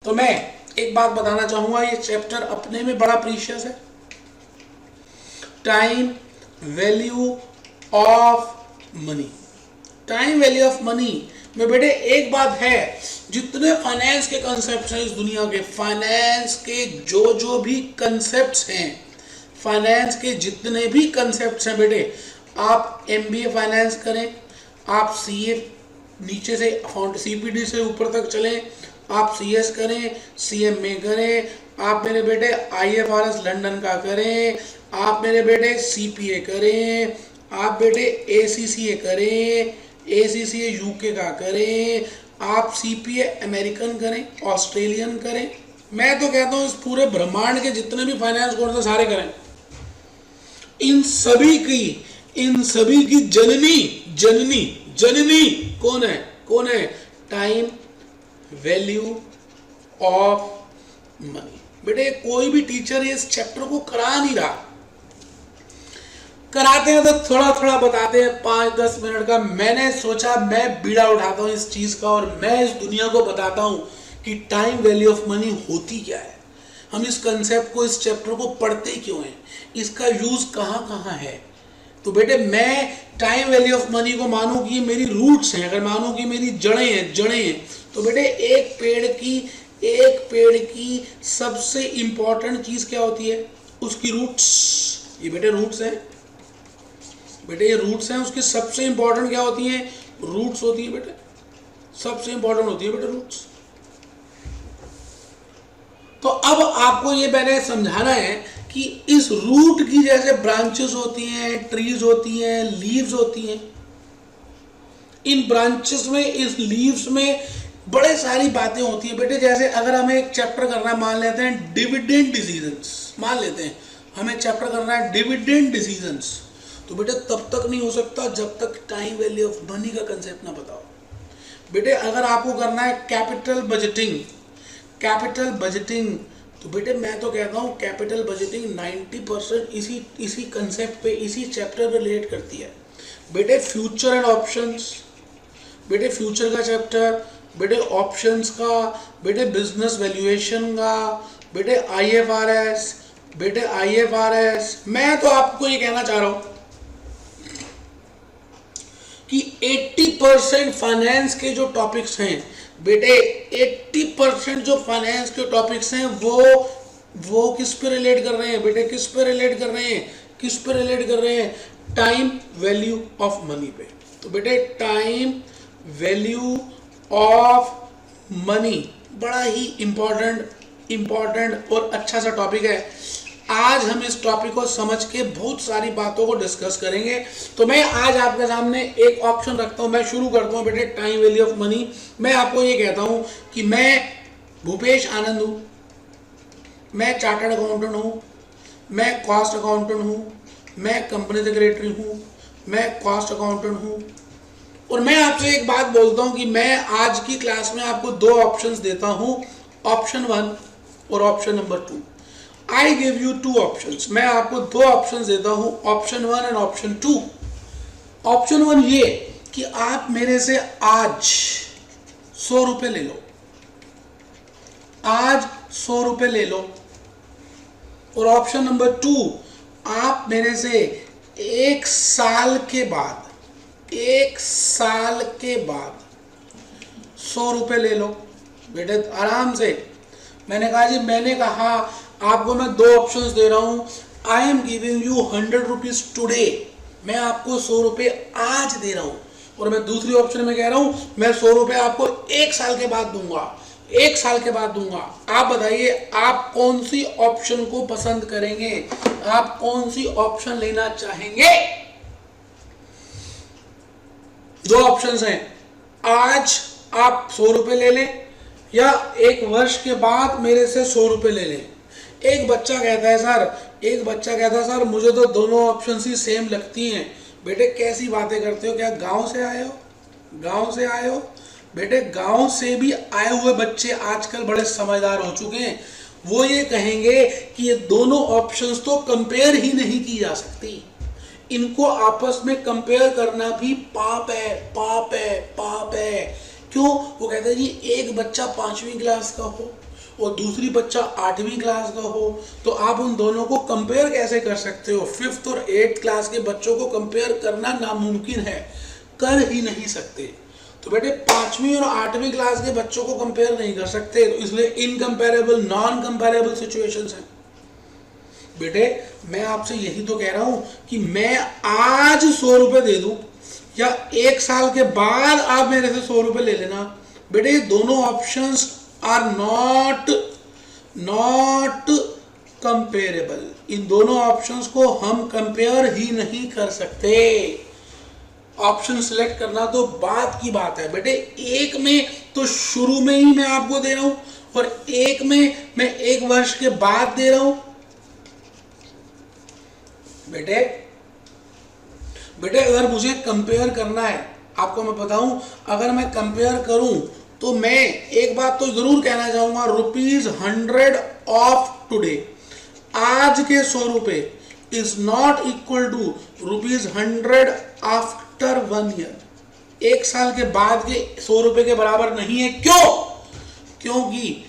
तो मैं एक बात बताना चाहूंगा, ये चैप्टर अपने में बड़ा प्रीशियस है। Time value of money. Time value of money में बेटे एक बात है, जितने फाइनेंस के कंसेप्ट हैं इस दुनिया के, फाइनेंस के जो भी कंसेप्ट हैं, फाइनेंस के जितने भी कंसेप्ट हैं बेटे, आप एमबीए फाइनेंस करें, आप सीए नीचे से सीपीडी से ऊपर तक चलें, आप सीएस करें, सीएमए करें, आप मेरे बेटे आईएफआरएस लंदन का करें, आप मेरे बेटे सीपीए करें, आप बेटे एसीसीए करें, एसीसीए यूके का करें, आप सीपीए अमेरिकन करें, ऑस्ट्रेलियन करें। मैं तो कहता हूँ इस पूरे ब्रह्मांड के जितने भी फाइनेंस कोर्स सारे करें। इन सभी की जननी जननी जननी कौन है? Time value of money. बेटे कोई भी टीचर इस चैप्टर को करा नहीं रहा, कराते हैं तो थोड़ा थोड़ा बताते हैं 5-10 मिनट का। मैंने सोचा मैं बीड़ा उठाता हूं इस चीज का और मैं इस दुनिया को बताता हूं कि टाइम वैल्यू ऑफ मनी होती क्या है, हम इस कंसेप्ट को, इस चैप्टर को पढ़ते क्यों हैं, इसका यूज कहाँ कहाँ है। तो बेटे मैं टाइम वैल्यू ऑफ मनी को मानूं कि ये मेरी रूट्स हैं, अगर मानूं कि मेरी जड़ें हैं, तो बेटे एक पेड़ की सबसे इंपॉर्टेंट चीज क्या होती है? उसकी रूट्स। ये बेटे रूट्स हैं, बेटे ये रूट्स हैं। उसकी सबसे इंपॉर्टेंट क्या होती हैं? रूट्स होती है बेटे, सबसे इंपॉर्टेंट होती है बेटे रूट्स। तो अब आपको ये मैंने समझाना है कि इस रूट की जैसे ब्रांचेस होती हैं, ट्रीज होती हैं, लीव्स होती हैं, इन ब्रांचेस में, इस लीव्स में बड़े सारी बातें होती हैं बेटे। जैसे अगर हमें एक चैप्टर करना है, मान लेते हैं डिविडेंड डिसीजंस, मान लेते हैं हमें चैप्टर करना है डिविडेंड डिसीजंस, तो बेटे तब तक नहीं हो सकता जब तक टाइम वैल्यू ऑफ मनी का कंसेप्ट ना बताओ। बेटे अगर आपको करना है कैपिटल बजटिंग, तो बेटे मैं तो कहता हूँ कैपिटल बजटिंग 90% इसी कंसेप्ट पे, इसी चैप्टर पे रिलेट करती है। बेटे फ्यूचर एंड ऑप्शंस, बेटे फ्यूचर का चैप्टर, बेटे ऑप्शंस का, बेटे बिजनेस वैल्यूएशन का, बेटे आईएफआरएस। मैं तो आपको ये कहना चाह रहा हूँ कि 80% फाइनेंस के जो टॉपिक्स हैं बेटे, 80% जो फाइनेंस के टॉपिक्स हैं वो किस पे रिलेट कर रहे हैं बेटे? किस पे रिलेट कर रहे हैं? टाइम वैल्यू ऑफ मनी पे। तो बेटे टाइम वैल्यू ऑफ मनी बड़ा ही इंपॉर्टेंट और अच्छा सा टॉपिक है। आज हम इस टॉपिक को समझ के बहुत सारी बातों को डिस्कस करेंगे। तो मैं आज आपके सामने एक ऑप्शन रखता हूं, मैं शुरू करता हूं बेटे टाइम वैल्यू ऑफ मनी। मैं आपको ये कहता हूं कि मैं भूपेश आनंद हूं, मैं चार्टर्ड अकाउंटेंट हूं, मैं कॉस्ट अकाउंटेंट हूं, मैं कंपनी सेक्रेटरी हूं, मैं कॉस्ट अकाउंटेंट हूं, और मैं आपसे एक बात बोलता हूं कि मैं आज की क्लास में आपको 2 ऑप्शंस देता हूं, ऑप्शन 1 और option number 2। I give you 2 options, मैं आपको 2 ऑप्शंस देता हूं, ऑप्शन 1 एंड ऑप्शन 2। ऑप्शन 1 ये कि आप मेरे से आज 100 रुपए ले लो, आज 100 रुपए ले लो, और ऑप्शन नंबर 2 आप मेरे से 1 साल के बाद 100 रुपए ले लो। बेटे आराम से, मैंने कहा आपको मैं 2 ऑप्शंस दे रहा हूं। I am giving you 100 rupees today, मैं आपको 100 रुपए आज दे रहा हूं, और मैं दूसरी ऑप्शन में कह रहा हूं मैं 100 रुपए आपको 1 साल के बाद दूंगा, 1 साल के बाद दूंगा। आप बताइए आप कौन सी ऑप्शन को पसंद करेंगे, आप कौन सी ऑप्शन लेना चाहेंगे? 2 ऑप्शंस हैं, आज आप 100 रुपए ले लें या 1 वर्ष के बाद मेरे से 100 रुपए ले लें। एक बच्चा कहता है सर मुझे तो दोनों ऑप्शन ही सेम लगती हैं। बेटे कैसी बातें करते हो, क्या गांव से आए हो? बेटे गांव से भी आए हुए बच्चे आजकल बड़े समझदार हो चुके हैं, वो ये कहेंगे कि ये दोनों ऑप्शंस तो कंपेयर ही नहीं की जा सकती, इनको आपस में कंपेयर करना भी पाप है। क्यों? वो कहते हैं जी एक बच्चा 5वीं क्लास का हो और दूसरी बच्चा 8वीं क्लास का हो, तो आप उन दोनों को कंपेयर कैसे कर सकते हो? 5th और 8th क्लास के बच्चों को कंपेयर करना नामुमकिन है, कर ही नहीं सकते। तो बेटे 5वीं और 8वीं क्लास के बच्चों को कंपेयर नहीं कर सकते, तो इसलिए इनकंपेरेबल, नॉन कंपेरेबल सिचुएशंस हैं। बेटे मैं आपसे यही तो कह रहा हूं कि मैं आज 100 रुपए दे दूं या 1 साल के बाद आप मेरे से 100 रुपए ले लेना। बेटे ये दोनों ऑप्शंस आर नॉट कंपेरेबल। इन दोनों ऑप्शंस को हम कंपेयर ही नहीं कर सकते। ऑप्शन सिलेक्ट करना तो बात की बात है। बेटे एक में तो शुरू में ही मैं आपको दे रहा हूं और एक में मैं 1 वर्ष के बाद दे रहा हूं। बेटे अगर मुझे कंपेयर करना है, आपको मैं बताऊं, अगर मैं कंपेयर करूं तो मैं एक बात तो जरूर कहना चाहूंगा, ₹100 ऑफ टुडे, आज के 100 रुपए is not equal to ₹100 after 1 year. 1 साल के बाद के 100 रुपए के बराबर नहीं है। क्योंकि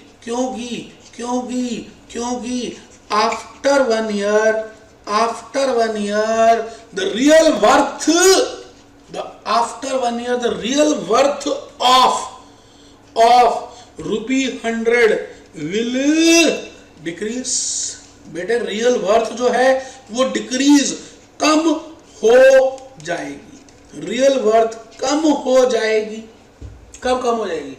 after 1 year the real worth of ₹100 will decrease। बेटे रियल वर्थ जो है वो डिक्रीज, कम हो जाएगी। रियल वर्थ कम हो जाएगी। कब कम हो जाएगी?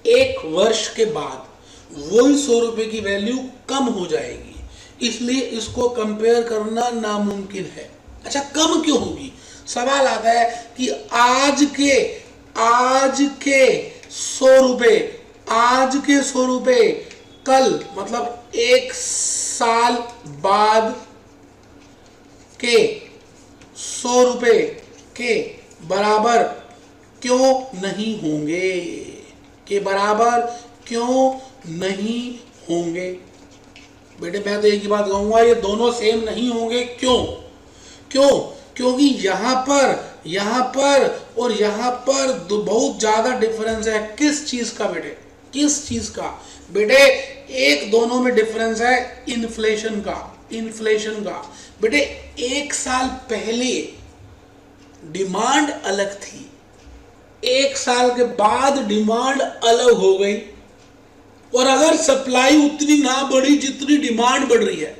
1 वर्ष के बाद वही 100 रुपए की वैल्यू कम हो जाएगी। इसलिए इसको कंपेयर करना नामुमकिन है। अच्छा कम क्यों होगी? सवाल आता है कि आज के 100 रुपए कल मतलब 1 साल बाद के 100 रुपए के बराबर क्यों नहीं होंगे? बेटे मैं तो एक ही बात कहूंगा, ये दोनों सेम नहीं होंगे। क्योंकि यहां पर और यहां पर बहुत ज्यादा डिफरेंस है। किस चीज का बेटे? एक दोनों में डिफरेंस है इन्फ्लेशन का। बेटे 1 साल पहले डिमांड अलग थी, 1 साल के बाद डिमांड अलग हो गई। और अगर सप्लाई उतनी ना बढ़ी जितनी डिमांड बढ़ रही है,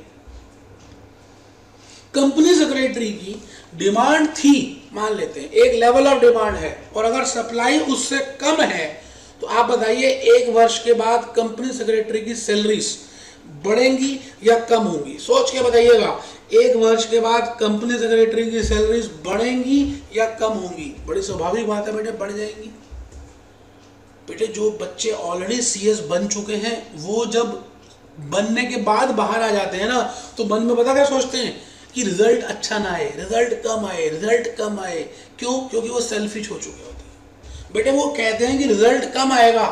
कंपनी सेक्रेटरी की डिमांड थी, मान लेते हैं एक लेवल ऑफ डिमांड है, और अगर सप्लाई उससे कम है, तो आप बताइए 1 वर्ष के बाद कंपनी सेक्रेटरी की सैलरीज बढ़ेंगी या कम होंगी? सोच के बताइएगा, 1 वर्ष के बाद कंपनी सेक्रेटरी की सैलरीज बढ़ेंगी या कम होंगी? बड़ी स्वाभाविक बात है बेटे, बढ़ जाएंगी। बेटे जो बच्चे ऑलरेडी सीएस बन चुके हैं, वो जब बनने के बाद बाहर आ जाते हैं ना, तो मन में पता क्या सोचते हैं कि रिजल्ट अच्छा ना आए, रिजल्ट कम आए। क्यों? क्योंकि वो सेल्फिश हो चुके होते हैं। बेटे वो कहते हैं कि रिजल्ट कम आएगा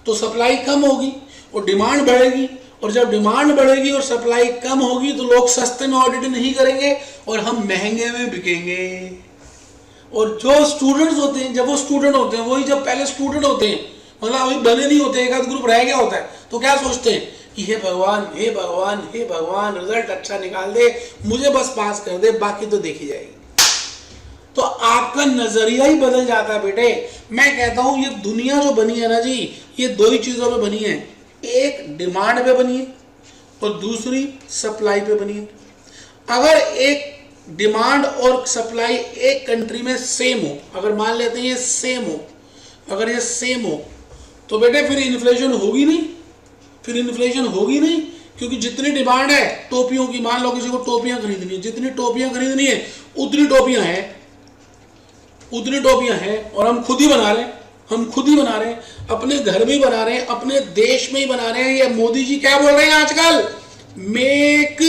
तो सप्लाई कम होगी और डिमांड बढ़ेगी, और जब डिमांड बढ़ेगी और सप्लाई कम होगी तो लोग सस्ते में ऑडिट नहीं करेंगे और हम महंगे में बिकेंगे। और जो स्टूडेंट्स होते हैं, जब वो स्टूडेंट होते हैं, वही जब पहले स्टूडेंट होते हैं, मतलब अभी बने नहीं होते, एक आध ग्रुप रह गया होता है, तो क्या सोचते हैं कि हे भगवान रिजल्ट अच्छा निकाल दे, मुझे बस पास कर दे, बाकी तो देखी जाएगी। तो आपका नजरिया ही बदल जाता है बेटे। मैं कहता हूं ये दुनिया जो बनी है ना जी, ये 2 ही चीजों पे बनी है, एक डिमांड पे बनी है और दूसरी सप्लाई पे बनी है। अगर एक डिमांड और सप्लाई एक कंट्री में सेम हो, अगर मान लेते हैं ये सेम हो, अगर ये सेम हो, तो बेटे फिर इन्फ्लेशन होगी नहीं, क्योंकि जितनी डिमांड है टोपियों की, मान लो किसी को टोपियां खरीदनी है, जितनी टोपियां खरीदनी है उतनी टोपियां हैं और हम खुद ही बना रहे हैं, अपने घर में ही बना रहे हैं, अपने देश में ही बना रहे हैं। ये मोदी जी क्या बोल रहे हैं आजकल? Make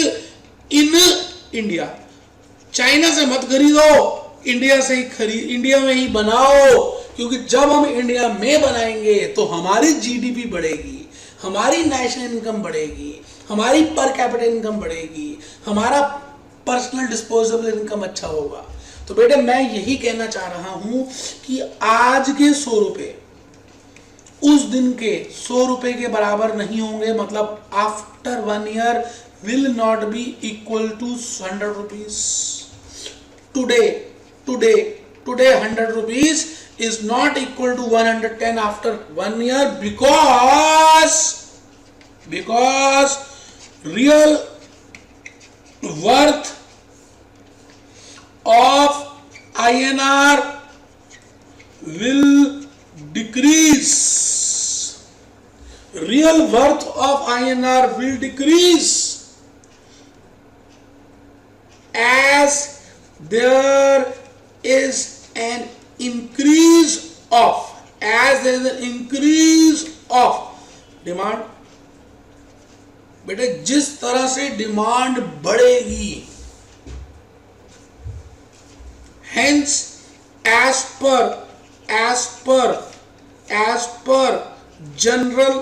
in India. चाइना से मत खरीदो, इंडिया में ही बनाओ, क्योंकि जब हम इंडिया में बनाएंगे तो हमारी जीडीपी बढ़ेगी, हमारी नेशनल इनकम बढ़ेगी, हमारी पर कैपिटा इनकम बढ़ेगी, हमारा पर्सनल डिस्पोजेबल इनकम अच्छा होगा। तो बेटे मैं यही कहना चाह रहा हूं कि आज के 100 रुपए उस दिन के 100 रुपए के बराबर नहीं होंगे, मतलब after 1 year will not be equal to 100 rupees. Today 100 rupees is not equal to 110 after 1 year because real worth of INR will decrease. Real worth of INR will decrease as there is an increase of demand। बेटे जिस तरह से demand बढ़ेगी, hence as per general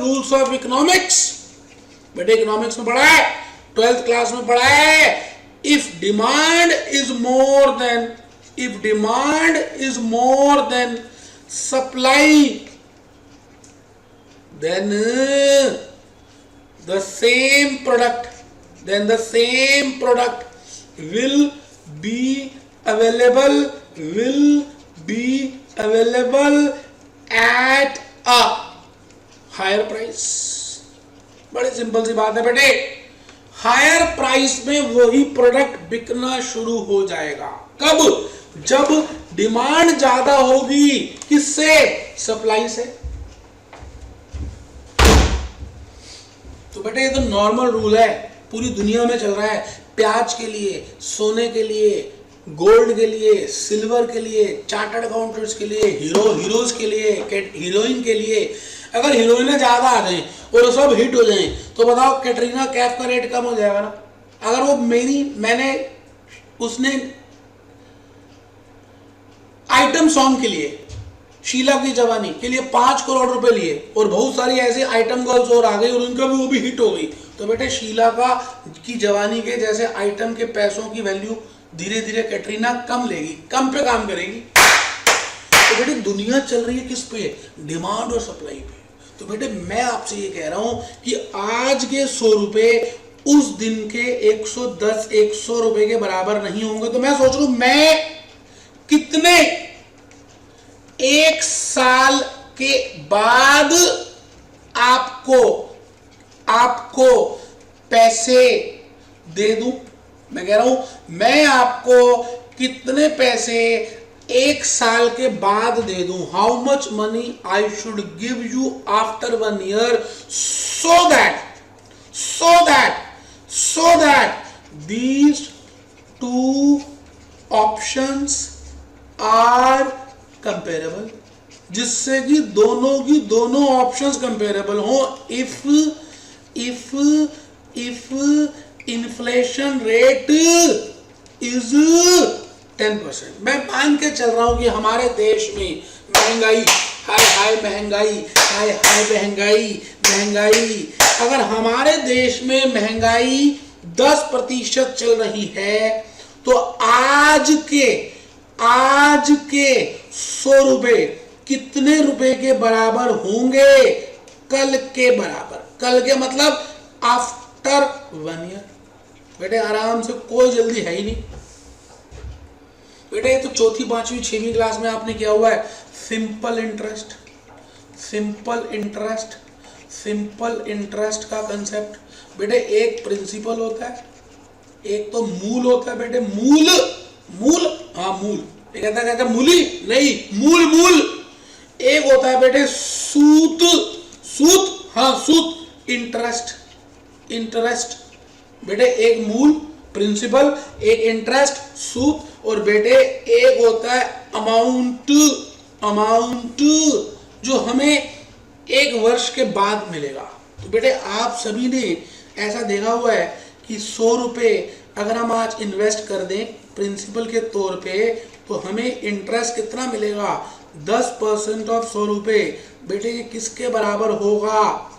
rules of economics। बेटे economics में पढ़ा है, 12th class में पढ़ा है, if demand is more than supply, then the same product will be available at a higher price। बड़ी सिंपल सी बात है बेटे, हायर प्राइस में वही प्रोडक्ट बिकना शुरू हो जाएगा। कब? जब डिमांड ज्यादा होगी। किससे? सप्लाई से। तो बेटे ये तो नॉर्मल रूल है, पूरी दुनिया में चल रहा है। प्याज के लिए, सोने के लिए, गोल्ड के लिए, सिल्वर के लिए, चार्टर्ड अकाउंटेंट्स के लिए, हीरोज के लिए, हीरोइन के लिए। अगर हीरोइनें ज्यादा आ जाएं और सब हिट हो जाएं तो बताओ कैटरीना कैफ का रेट कम हो जाएगा ना। अगर वो उसने आइटम सॉन्ग के लिए, शीला की जवानी के लिए 5 करोड़ रुपए लिए और बहुत सारी ऐसी आइटम गर्ल्स और आ गई और उनका भी वो भी हिट हो गई, तो बेटे शीला की जवानी के जैसे आइटम के पैसों की वैल्यू धीरे धीरे कैटरीना कम लेगी, कम पे काम करेगी। तो बेटे दुनिया चल रही है किस पे? डिमांड और सप्लाई पे। तो बेटे मैं आपसे ये कह रहा हूं कि आज के 100 रुपए उस दिन के 100 रुपए के बराबर नहीं होंगे। तो मैं सोच रहा हूं मैं कितने 1 साल के बाद आपको पैसे दे दूं। मैं कह रहा हूं मैं आपको कितने पैसे 1 साल के बाद दे दूं। How much money I should give you after 1 year so that these two options are comparable, जिससे कि दोनों ऑप्शंस कंपेरेबल हो। if inflation rate is 10%, मैं मान के चल रहा हूं कि हमारे देश में महंगाई, हाय महंगाई, अगर हमारे देश में महंगाई 10% चल रही है तो आज के 100 रुपए कितने रुपए के बराबर होंगे? कल के बराबर। कल के मतलब आफ्टर 1 year। बेटे आराम से, कोई जल्दी है ही नहीं बेटे। ये तो 4th, 5वीं, 6वीं क्लास में आपने किया हुआ है। सिंपल इंटरेस्ट का कंसेप्ट। बेटे एक प्रिंसिपल होता है, एक तो मूल होता है। बेटे मूल, हाँ मूल, ये कहता मूली नहीं, मूल। एक होता है बेटे सूत, हाँ सूत। इंटरेस्ट बेटे एक मूल प्रिंसिपल, एक इंटरेस्ट सूत, और बेटे एक होता है अमाउंट जो हमें 1 वर्ष के बाद मिलेगा। तो बेटे आप सभी ने ऐसा देखा हुआ है कि 100 रुपए अगर हम आज इन्वेस्ट कर दें प्रिंसिपल के तौर पे तो हमें इंटरेस्ट कितना मिलेगा? 10% ऑफ 100 रुपए। बेटे ये किसके बराबर होगा?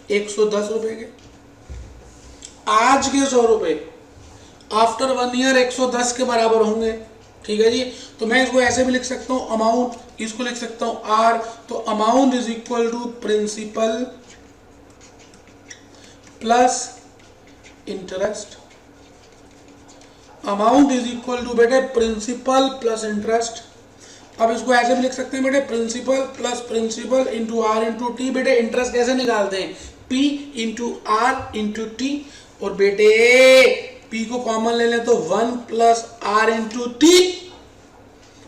110 रुपए के। आज के 100 रुपए आफ्टर 1 ईयर 110 के बराबर होंगे। ठीक है जी, तो मैं इसको ऐसे भी लिख सकता हूँ अमाउंट, इसको लिख सकता हूँ आर, तो amount is equal to principal plus interest. Amount is equal to बेटे प्रिंसिपल प्लस इंटरेस्ट। अब इसको ऐसे भी लिख सकते हैं बेटे principal plus principal into R into T. बेटे इंटरेस्ट कैसे निकालते हैं, P into R into T, और बेटे पी को कॉमन ले लें तो 1 प्लस आर इंटू टी,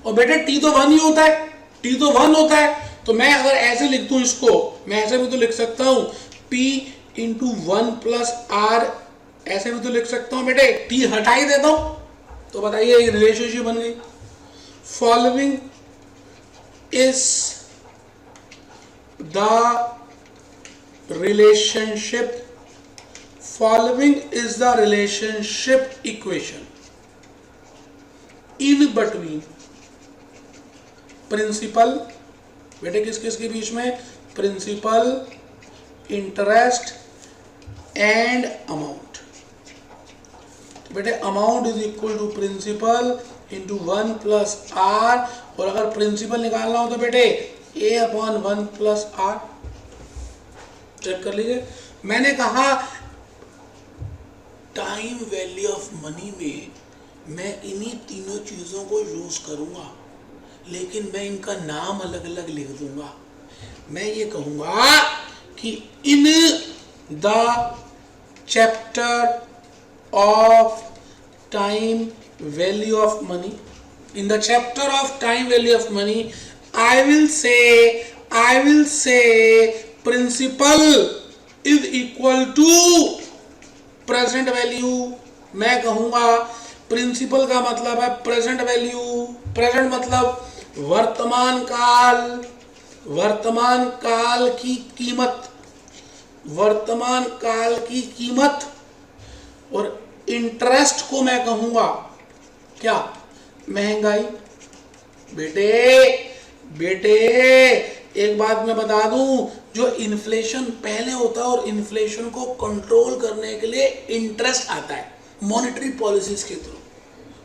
और बेटे टी तो 1 ही होता है, टी तो 1 होता है। तो मैं अगर ऐसे लिख दूं इसको, मैं ऐसे भी तो लिख सकता हूं पी इंटू 1 प्लस आर, ऐसे भी तो लिख सकता हूं बेटे, टी हटा ही देता हूं, तो बताइए ये रिलेशनशिप बन गई। Following is the relationship, following is the relationship equation in between principal, बेटे किस किस के बीच में, प्रिंसिपल, इंटरेस्ट एंड अमाउंट। बेटे amount is equal to principal into 1 plus R, और अगर प्रिंसिपल निकालना हो तो बेटे a upon 1 plus R. Check कर लीजिए, मैंने कहा टाइम वैल्यू ऑफ मनी में मैं इन्हीं तीनों चीज़ों को यूज़ करूँगा, लेकिन मैं इनका नाम अलग अलग लिख दूंगा। मैं ये कहूँगा कि in the chapter of time value of money, in the chapter of time value of money I will say principal is equal to present value. मैं कहूंगा प्रिंसिपल का मतलब है प्रेजेंट वैल्यू, प्रेजेंट मतलब वर्तमान काल, वर्तमान काल की कीमत, वर्तमान काल की कीमत, और इंटरेस्ट को मैं कहूंगा क्या, महंगाई। बेटे एक बात मैं बता दूं, जो इन्फ्लेशन पहले होता है और इन्फ्लेशन को कंट्रोल करने के लिए इंटरेस्ट आता है मॉनेटरी पॉलिसीज के थ्रू।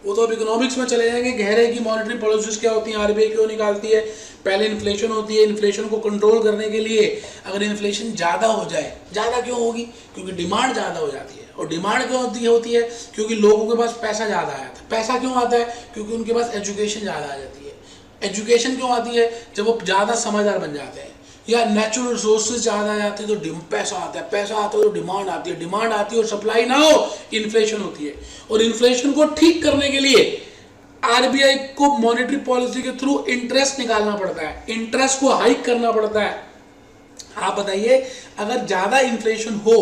वो तो अब इकोनॉमिक्स में चले जाएंगे गहरे की मॉनेटरी पॉलिसीज क्या होती हैं, आरबीआई क्यों निकालती है। पहले इन्फ्लेशन होती है, इन्फ्लेशन को कंट्रोल करने के लिए अगर इन्फ्लेशन ज़्यादा हो जाए, ज़्यादा क्यों होगी, क्योंकि डिमांड ज़्यादा हो जाती है, और डिमांड क्यों होती है क्योंकि लोगों के पास पैसा ज़्यादा आया था। पैसा क्यों आता है, क्योंकि उनके पास एजुकेशन ज़्यादा आ जाती है। एजुकेशन क्यों आती है, जब वो ज़्यादा समझदार बन जाते हैं, या नेचुरल रिसोर्सेज ज़्यादा आ जाते हैं तो पैसा आता है, पैसा आता है तो डिमांड आती है, डिमांड आती है और सप्लाई ना हो, इन्फ्लेशन होती है। और इन्फ्लेशन को ठीक करने के लिए आरबीआई को मॉनेटरी पॉलिसी के थ्रू इंटरेस्ट निकालना पड़ता है, इंटरेस्ट को हाइक करना पड़ता है। आप बताइए, अगर ज़्यादा इन्फ्लेशन हो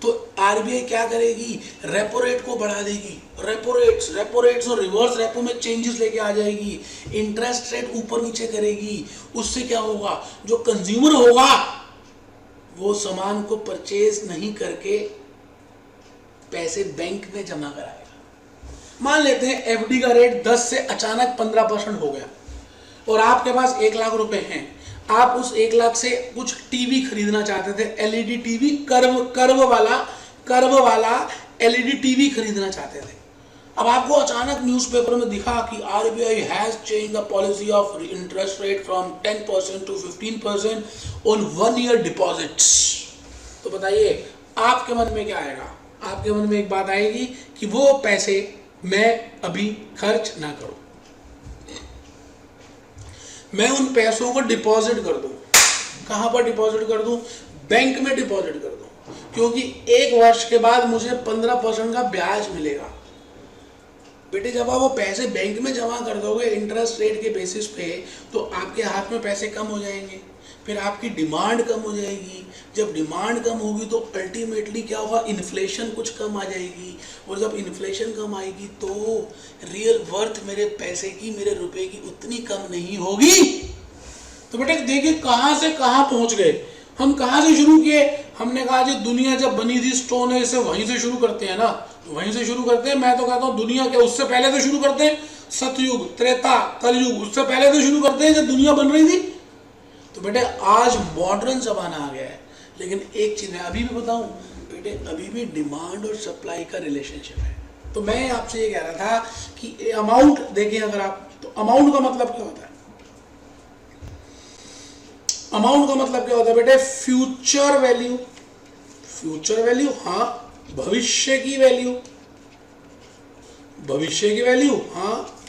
तो आरबीआई क्या करेगी, रेपो रेट को बढ़ा देगी, रेपो रेट्स और रिवर्स रेपो में चेंजेस लेके आ जाएगी, इंटरेस्ट रेट ऊपर नीचे करेगी। उससे क्या होगा, जो कंज्यूमर होगा वो सामान को परचेज नहीं करके पैसे बैंक में जमा कराएगा। मान लेते हैं एफडी का रेट 10 से अचानक 15% हो गया और आपके पास 1 लाख रुपए हैं। आप उस 1 लाख से कुछ टीवी खरीदना चाहते थे, एलईडी टीवी, कर्व वाला एलईडी टीवी खरीदना चाहते थे। अब आपको अचानक न्यूज़पेपर में दिखा कि RBI has change the policy of interest rate from 10% to 15% on 1 year deposits. तो बताइए आपके मन में क्या आएगा, आपके मन में एक बात आएगी कि वो पैसे मैं अभी खर्च ना करूं, मैं उन पैसों को डिपॉजिट कर दूं। कहां पर डिपॉजिट कर दूं, बैंक में डिपॉजिट कर दूं, क्योंकि 1 वर्ष के बाद मुझे 15% का ब्याज मिलेगा। बेटे जब आप वो पैसे बैंक में जमा कर दोगे इंटरेस्ट रेट के बेसिस पे, तो आपके हाथ में पैसे कम हो जाएंगे, फिर आपकी डिमांड कम हो जाएगी। जब डिमांड कम होगी तो अल्टीमेटली क्या होगा, इन्फ्लेशन कुछ कम आ जाएगी, और जब इन्फ्लेशन कम आएगी तो रियल वर्थ मेरे पैसे की, मेरे रुपए की उतनी कम नहीं होगी। तो बेटे देखिए कहाँ से कहाँ पहुँच गए हम। कहाँ से शुरू किए, हमने कहा जी दुनिया जब बनी थी स्टोन है, इसे वहीं से शुरू करते हैं ना, वहीं से शुरू करते हैं। मैं तो कहता हूँ दुनिया क्या, उससे पहले तो शुरू करते हैं, सतयुग, त्रेता, कलयुग, उससे पहले तो शुरू करते हैं जब दुनिया बन रही थी। तो बेटे आज मॉडर्न जमाना आ गया है, लेकिन एक चीज मैं अभी भी बताऊं बेटे, अभी भी डिमांड और सप्लाई का रिलेशनशिप है। तो मैं आपसे ये कह रहा था कि अमाउंट देखिए, अगर आप, तो अमाउंट का मतलब क्या होता है? अमाउंट का मतलब क्या होता है बेटे? Future value. फ्यूचर वैल्यू, हाँ, भविष्य की वैल्यू, भविष्य की वैल्यू, हाँ।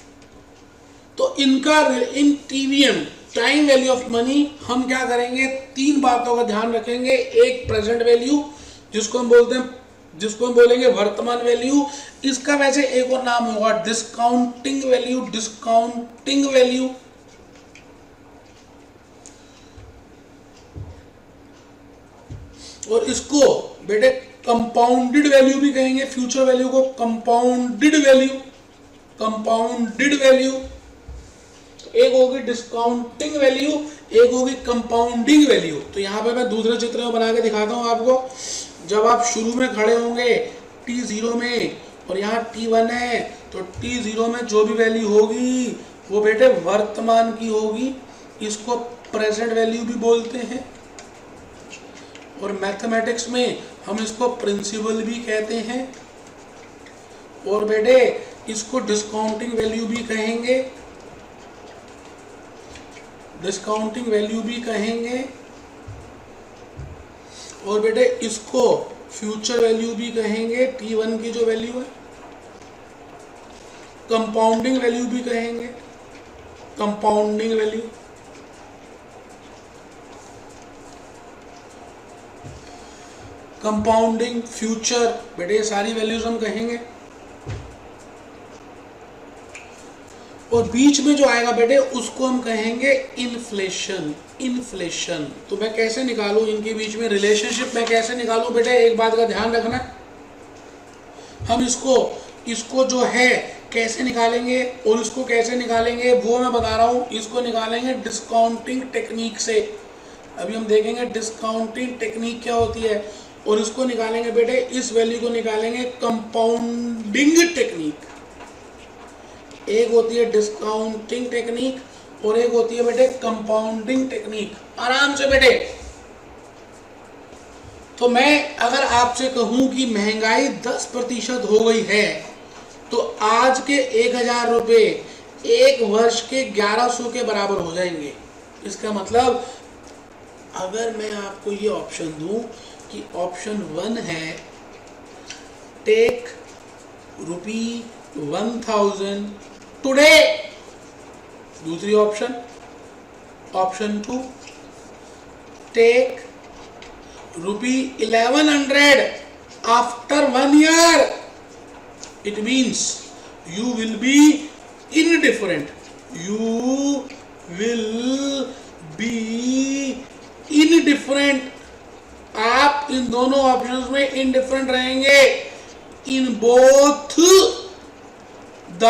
तो इनका इन TVM, time value of money, हम क्या करेंगे? तीन बातों का ध्यान रखेंगे। एक प्रेजेंट वैल्यू, जिसको हम बोलते हैं, जिसको हम बोलेंगे वर्तमान वैल्यू। इसका वैसे एक और नाम होगा डिस्काउंटिंग वैल्यू, डिस्काउंटिंग वैल्यू। और इसको बेटे कंपाउंडेड वैल्यू भी कहेंगे। फ्यूचर वैल्यू को कंपाउंडेड वैल्यू, कंपाउंडेड वैल्यू। एक होगी डिस्काउंटिंग वैल्यू, एक होगी कंपाउंडिंग वैल्यू। तो यहाँ पे मैं दूसरे चित्र में बना के दिखाता हूँ आपको। जब आप शुरू में खड़े होंगे T0 में और यहाँ T1 है, तो T0 में जो भी वैल्यू होगी वो बेटे वर्तमान की होगी। इसको प्रेजेंट वैल्यू भी बोलते हैं, और मैथमेटिक्स में हम इसको प्रिंसिपल भी कहते हैं। और बेटे इसको डिस्काउंटिंग वैल्यू भी कहेंगे, डिस्काउंटिंग वैल्यू भी कहेंगे। और बेटे इसको फ्यूचर वैल्यू भी कहेंगे, T1 की जो वैल्यू है। कंपाउंडिंग वैल्यू भी कहेंगे, कंपाउंडिंग वैल्यू। कंपाउंडिंग, फ्यूचर, बेटे ये सारी वैल्यूज हम कहेंगे। और बीच में जो आएगा बेटे उसको हम कहेंगे इन्फ्लेशन, इन्फ्लेशन। तो मैं कैसे निकालूं इनके बीच में रिलेशनशिप, मैं कैसे निकालूं बेटे? एक बात का ध्यान रखना, हम इसको जो है कैसे निकालेंगे और इसको कैसे निकालेंगे वो मैं बता रहा हूँ। इसको निकालेंगे डिस्काउंटिंग टेक्निक से। अभी हम देखेंगे डिस्काउंटिंग टेक्निक क्या होती है। और इसको निकालेंगे बेटे, इस वैल्यू को निकालेंगे कंपाउंडिंग टेक्निक। एक होती है डिस्काउंटिंग टेक्निक और एक होती है बेटे कंपाउंडिंग टेक्निक। आराम से बेटे। तो मैं अगर आपसे कहूं कि महंगाई 10% हो गई है, तो आज के 1000 रुपये एक वर्ष के 1100 के बराबर हो जाएंगे। इसका मतलब अगर मैं आपको ये ऑप्शन दूं कि ऑप्शन 1 है टेक ₹1000 टुडे, दूसरी option 2 take ₹1100 after 1 year, it means you will be indifferent, you will be indifferent। आप इन दोनों ऑप्शंस में इंडिफरेंट रहेंगे, इन बोथ द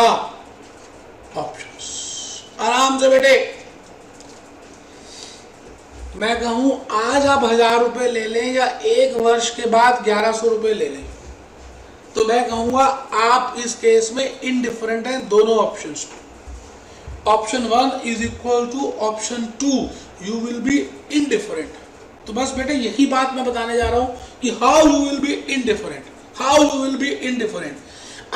ऑप्शंस। आराम से बेटे। मैं कहूं आज आप 1000 रुपये ले लें या एक वर्ष के बाद 1100 रुपये ले लें, तो मैं कहूंगा आप इस केस में इंडिफरेंट हैं दोनों ऑप्शंस में। Option 1 is equal to option 2, you will be indifferent. तो बस बेटे यही बात मैं बताने जा रहा हूं कि how you will be indifferent, how you will be indifferent.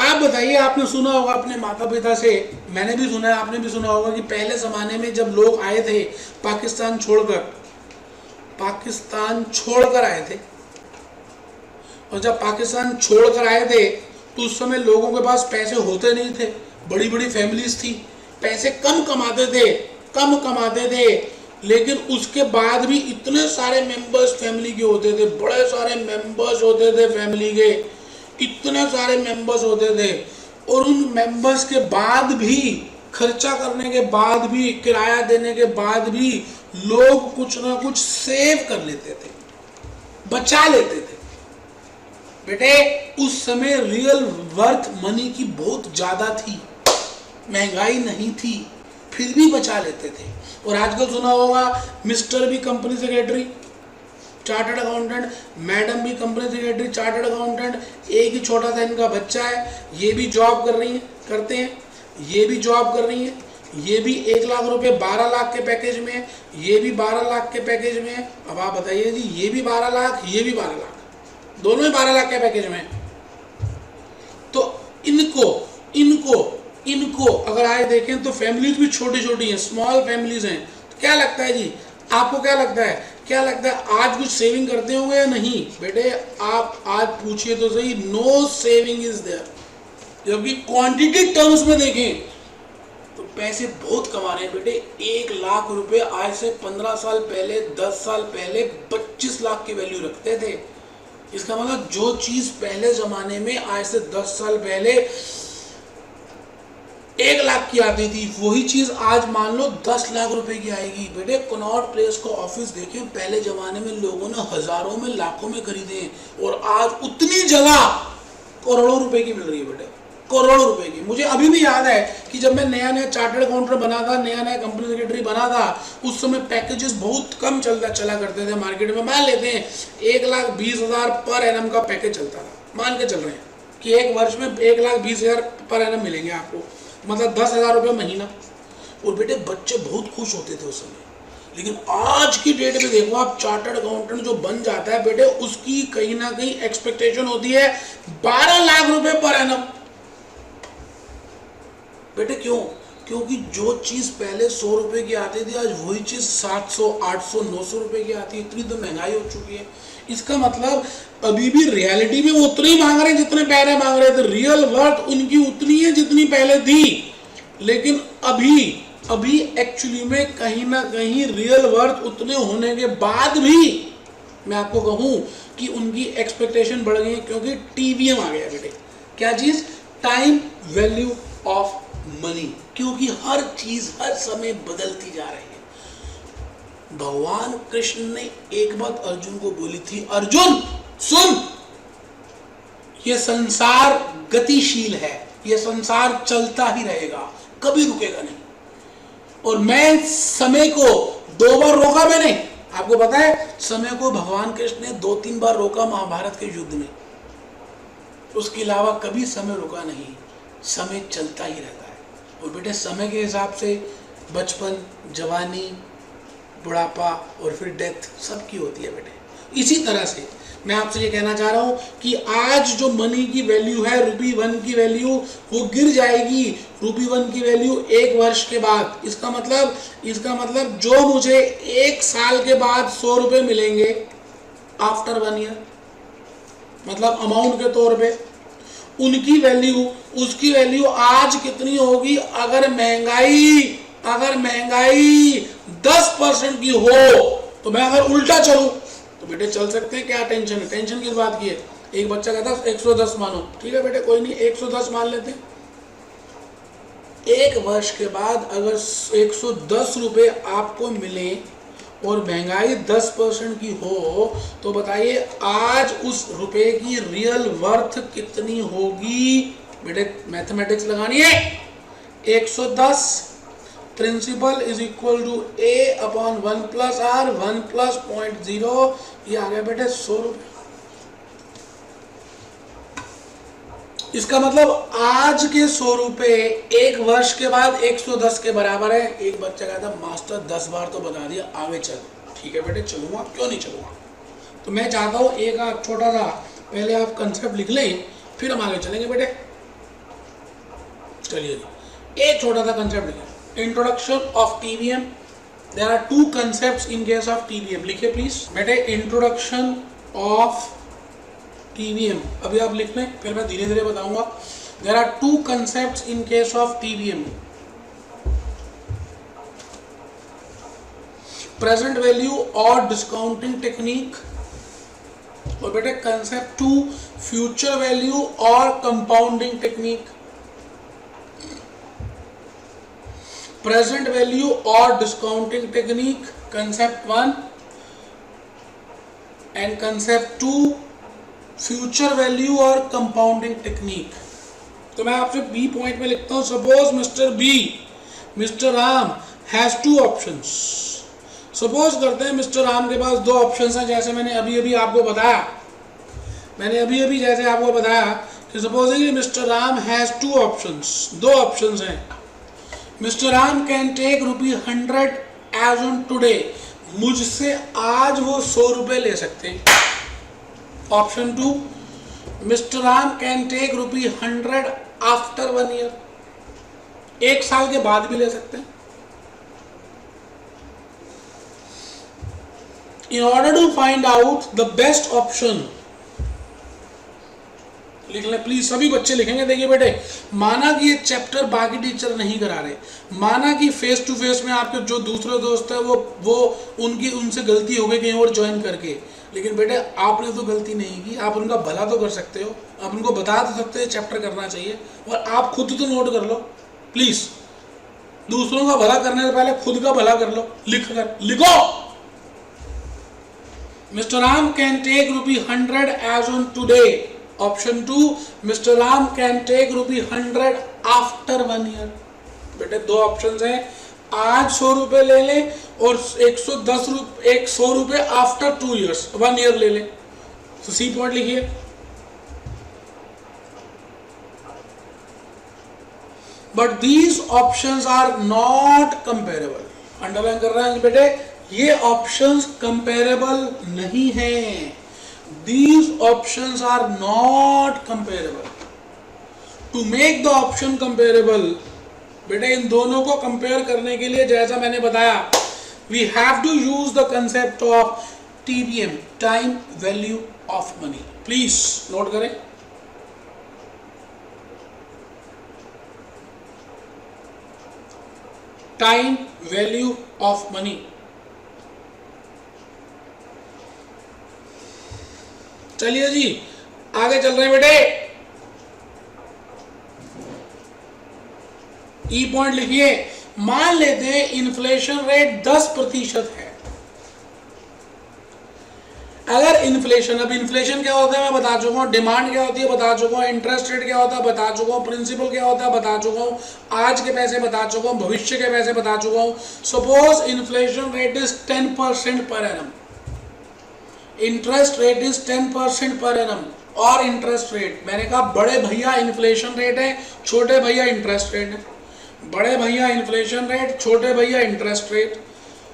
आप बताइए, आपने सुना होगा अपने माता पिता से, मैंने भी सुना है, आपने भी सुना होगा कि पहले ज़माने में जब लोग आए थे पाकिस्तान छोड़कर आए थे, और जब पाकिस्तान छोड़कर आए थे तो उस समय लोगों के पास पैसे होते नहीं थे, बड़ी बड़ी फैमिलीज थी, पैसे कम कमाते थे, लेकिन उसके बाद भी इतने सारे मेंबर्स फैमिली के होते थे, बड़े सारे मेंबर्स होते थे फैमिली के, इतने सारे मेंबर्स होते थे। और उन मेंबर्स के बाद भी, खर्चा करने के बाद भी, किराया देने के बाद भी लोग कुछ ना कुछ सेव कर लेते थे, बचा लेते थे। बेटे उस समय रियल वर्थ मनी की बहुत ज़्यादा थी, महंगाई नहीं थी, फिर भी बचा लेते थे। और आजकल सुना होगा मिस्टर भी company secretary chartered accountant, madam भी कंपनी सेक्रेटरी चार्टर्ड अकाउंटेंट, एक ही छोटा सा इनका बच्चा है, ये भी जॉब करते हैं, ये भी जॉब कर रही है, ये भी 1 लाख रुपए 12 लाख के पैकेज में है, ये भी 12 लाख के पैकेज में है। अब आप बताइए जी, ये भी 12 लाख, ये भी 12 लाख, दोनों ही 12 लाख के पैकेज में है। तो इन अगर आज देखें तो फैमिलीज भी छोटी छोटी हैं, स्मॉल फैमिलीज हैं। तो क्या लगता है जी, आपको क्या लगता है, आज कुछ सेविंग करते होंगे या नहीं? बेटे आप आज पूछिए तो सही, नो सेविंग इज देयर। जबकि क्वांटिटी टर्म्स में देखें तो पैसे बहुत कमा रहे हैं बेटे। 1 लाख रुपए आज से 15 साल पहले, 10 साल पहले 25 लाख की वैल्यू रखते थे। इसका मतलब जो चीज पहले जमाने में आज से 10 साल पहले 1 लाख की आती थी, वही चीज आज मान लो 10 लाख रुपए की आएगी। बेटे कनॉट प्लेस को ऑफिस देखें, पहले जमाने में लोगों ने हजारों में, लाखों में खरीदे, और आज उतनी जगह करोड़ों रुपए की मिल रही है बेटे, करोड़ों रुपए की। मुझे अभी भी याद है कि जब मैं नया नया चार्टर्ड अकाउंटेंट बना था, नया नया कंपनी सेक्रेटरी बना था, उस समय पैकेजेस बहुत कम चला करते थे मार्केट में। मान लेते हैं 1,20,000 पर एनम का पैकेज चलता था, मान के चल रहे हैं कि एक वर्ष में 1,20,000 पर एनम मिलेंगे आपको, मतलब 10,000 रुपये महीना। और बेटे बच्चे बहुत खुश होते थे उस समय। लेकिन आज की डेट में देखो आप, चार्टर्ड अकाउंटेंट जो बन जाता है बेटे, उसकी कहीं ना कहीं एक्सपेक्टेशन होती है 12 लाख रुपए पर एनम। बेटे क्यों? क्योंकि जो चीज पहले 100 रुपए की आती थी, आज वही चीज 700, 800, 900 रुपए की आती है। इतनी तो महंगाई हो चुकी है। इसका मतलब अभी भी रियलिटी में वो उतने ही मांग रहे हैं जितने पहले मांग रहे थे। रियल वर्थ उनकी उतनी है जितनी पहले थी। लेकिन अभी एक्चुअली में कहीं ना कहीं रियल वर्थ उतने होने के बाद भी मैं आपको कहूं कि उनकी एक्सपेक्टेशन बढ़ गई है, क्योंकि टीवीएम आ गया बेटे। क्या चीज? Time value of money. क्योंकि हर चीज हर समय बदलती जा रही है। भगवान कृष्ण ने एक बात अर्जुन को बोली थी, अर्जुन सुन, ये संसार गतिशील है, ये संसार चलता ही रहेगा, कभी रुकेगा नहीं। और मैं समय को 2 बार रोका मैंने। आपको पता है समय को भगवान कृष्ण ने 2-3 बार रोका महाभारत के युद्ध में। उसके अलावा कभी समय रुका नहीं, समय चलता ही रहता है। और बेटे समय के हिसाब से बचपन, जवानी, बुढ़ापा और फिर डेथ सबकी होती है बेटे। इसी तरह से मैं आपसे ये कहना चाह रहा हूं कि आज जो मनी की वैल्यू है, ₹1 की वैल्यू, वो गिर जाएगी ₹1 की वैल्यू 1 वर्ष के बाद। इसका मतलब जो मुझे 1 साल के बाद 100 रुपये मिलेंगे आफ्टर 1 ईयर, मतलब अमाउंट के तौर पे, उसकी वैल्यू आज कितनी होगी? अगर महंगाई 10% की हो, तो मैं अगर उल्टा चलूं तो बेटे चल सकते हैं। क्या टेंशन है? टेंशन किस बात की है? एक बच्चा कहता है 110 मानो, ठीक है बेटे कोई नहीं, 110 मान लेते हैं। 1 वर्ष के बाद अगर 110 रुपये आपको मिले और महंगाई 10% की हो, तो बताइए आज उस रुपए की रियल वर्थ कितनी होगी? बेटे मैथमेटिक्स लगानी है। 110 principal is equal to A/1 + R, 1 + 0.0, ये आ गया बेटे 100 रुपये। इसका मतलब आज के 100 रुपये 1 वर्ष के बाद 110 के बराबर है। एक बच्चा कहता मास्टर 10 बार तो बता दिया, आगे चल। ठीक है बेटे चलूंगा, क्यों नहीं चलूंगा। तो मैं चाहता हूँ एक आप छोटा सा पहले आप कंसेप्ट लिख लें, फिर हम आगे चलेंगे बेटे। चलिए एक छोटा सा कंसेप्ट लिखें। Introduction of TVM. There are 2 concepts in case of TVM. लिखिए प्लीज बेटे, इंट्रोडक्शन ऑफ टीवीएम। अभी आप लिख लें, फिर मैं धीरे धीरे बताऊंगा। There are 2 concepts in case of TVM. Present value और डिस्काउंटिंग टेक्निक। और बेटे कंसेप्ट 2 फ्यूचर वैल्यू और कंपाउंडिंग टेक्निक। प्रेजेंट वैल्यू और discounting technique concept 1 and concept 2 future value और कंपाउंडिंग टेक्निक। तो मैं आपसे बी पॉइंट में लिखता हूं, suppose mister Ram has 2 options. Suppose करते हैं मिस्टर राम के पास 2 ऑप्शंस हैं, जैसे मैंने अभी आपको बताया। कि supposing mister Ram has 2 options, 2 options हैं। Mister Ram can take ₹100 as on today. मुझसे आज वो 100 रुपये ले सकते हैं। Option 2, mister Ram can take ₹100 after 1 year. 1 साल के बाद भी ले सकते हैं। In order to find out the best option, लिख लें प्लीज, सभी बच्चे लिखेंगे। देखिए बेटे, माना कि ये चैप्टर बाकी टीचर नहीं करा रहे, माना कि फेस टू फेस में आपके जो दूसरे दोस्त है वो उनसे गलती हो गई कहीं और ज्वाइन करके, लेकिन बेटे आपने तो गलती नहीं की, आप उनका भला तो कर सकते हो, आप उनको बता तो सकते हैं चैप्टर करना चाहिए, और आप खुद तो नोट कर लो प्लीज। दूसरों का भला करने से पहले खुद का भला कर लो, लिखो। Mr. Ram can take ₹100 as on today. Option 2, Mr. Ram can take ₹100 after 1 year. बेटे दो ऑप्शंस हैं, आज 100 रुपए ले ले और 100 रुपए आफ्टर 2 years, 1 year ले ले। तो सी पॉइंट लिखिए। But these options are not comparable. Underline कर रहे हैं बेटे, ये ऑप्शंस कंपेरेबल नहीं हैं। These options are not comparable. To make the option comparable, बेटे इन दोनों को कंपेयर करने के लिए जैसा मैंने बताया, we have to use the concept of TVM, time value of money. Please note करें। Time value of money. चलिए जी आगे चल रहे हैं बेटे। ई पॉइंट लिखिए। मान लेते हैं इन्फ्लेशन रेट 10% है। अगर इन्फ्लेशन, अब इन्फ्लेशन क्या होता है मैं बता चुका हूं, डिमांड क्या होती है बता चुका हूं, इंटरेस्ट रेट क्या होता है बता चुका हूं, प्रिंसिपल क्या होता है बता चुका हूं, आज के पैसे बता चुका हूं, भविष्य के पैसे बता चुका हूं। Suppose inflation rate is 10% per annum, interest rate is 10% per annum, और इंटरेस्ट रेट मैंने कहा बड़े भैया इन्फ्लेशन रेट है, छोटे भैया इंटरेस्ट रेट है। बड़े भैया इन्फ्लेशन रेट, छोटे भैया interest rate.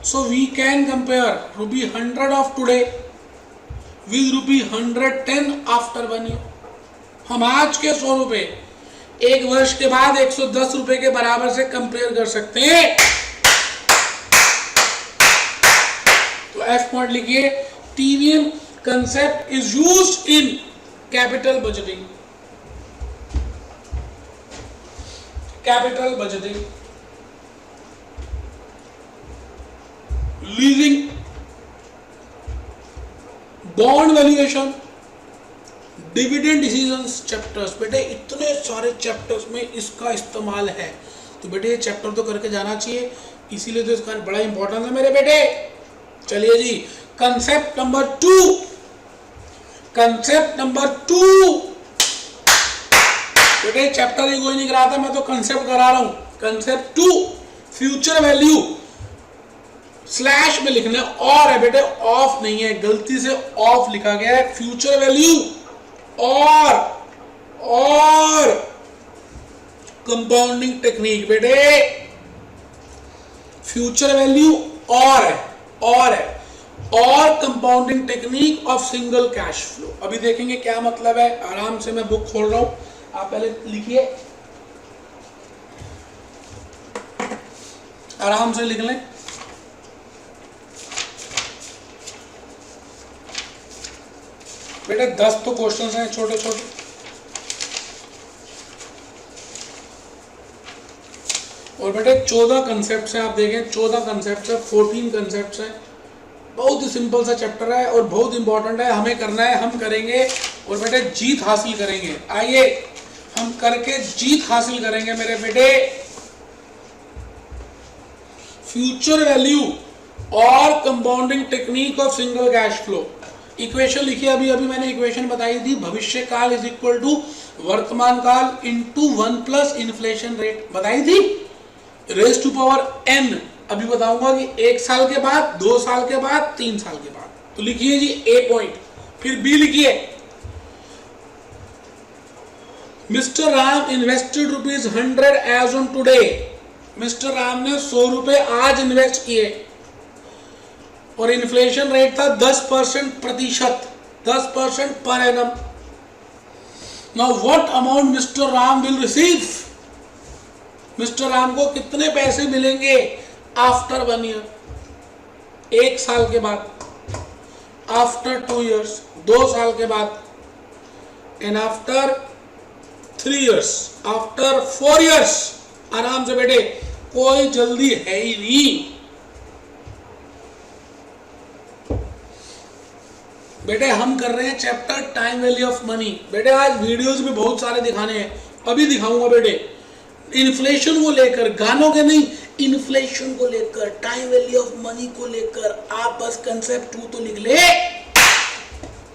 So we can compare ₹100 of today with ₹110 after 1 year. हम आज के 100 रुपए 1 वर्ष के बाद 110 रुपए के बराबर से कंपेयर कर सकते हैं। तो एफ पॉइंट लिखिए। TVM concept is used in capital budgeting. Capital budgeting, leasing, bond valuation, dividend decisions chapters. बेटे इतने सारे चैप्टर्स में इसका इस्तेमाल है, तो बेटे ये चैप्टर तो करके जाना चाहिए, इसीलिए तो इसका बड़ा इंपॉर्टेंस है मेरे बेटे। चलिए जी कंसेप्ट नंबर 2, कंसेप्ट नंबर 2 बेटे चैप्टर ही कोई नहीं कराता, मैं तो कंसेप्ट करा रहा हूं। कंसेप्ट 2 फ्यूचर वैल्यू स्लैश में लिखना और है बेटे, ऑफ नहीं है, गलती से ऑफ लिखा गया है। फ्यूचर वैल्यू और कंपाउंडिंग टेक्निक। बेटे फ्यूचर वैल्यू और compounding technique of single cash flow. अभी देखेंगे क्या मतलब है। आराम से मैं बुक खोल रहा हूं, आप पहले लिखिए, आराम से लिख लें। बेटे 10 तो क्वेश्चंस हैं छोटे छोटे, और बेटे 14 कंसेप्ट्स हैं। आप देखें 14 कंसेप्ट्स है, 14 कंसेप्ट्स हैं। बहुत ही सिंपल सा चैप्टर है और बहुत इंपॉर्टेंट है, हमें करना है, हम करेंगे और बेटे जीत हासिल करेंगे। आइए हम करके जीत हासिल करेंगे मेरे बेटे। फ्यूचर वैल्यू और compounding technique of single cash flow. Equation लिखिए, अभी मैंने इक्वेशन बताई थी, भविष्य काल इज इक्वल टू वर्तमान काल इंटू 1 प्लस इन्फ्लेशन रेट बताई थी, रेज टू पावर n। अभी बताऊंगा कि 1 साल के बाद, 2 साल के बाद, 3 साल के बाद। तो लिखिए जी ए पॉइंट, फिर बी लिखिए। Mister Ram invested ₹100 as on today. Mister Ram ने 100 रुपए आज इन्वेस्ट किए और इन्फ्लेशन रेट था 10% 10% per annum. Now what amount mister Ram will receive? Mister Ram को कितने पैसे मिलेंगे आफ्टर 1 ईयर, 1 साल के बाद, आफ्टर 2 इयर्स, 2 साल के बाद, and after 3 years, after 4 years. आराम से बेटे, कोई जल्दी है ही नहीं बेटे। हम कर रहे हैं chapter time value of money. बेटे आज वीडियोस भी बहुत सारे दिखाने हैं, अभी दिखाऊंगा बेटे। इन्फ्लेशन को लेकर, गानों के नहीं, इन्फ्लेशन को लेकर, टाइम वैल्यू ऑफ मनी को लेकर आप बस कंसेप्ट 2 तो लिख ले।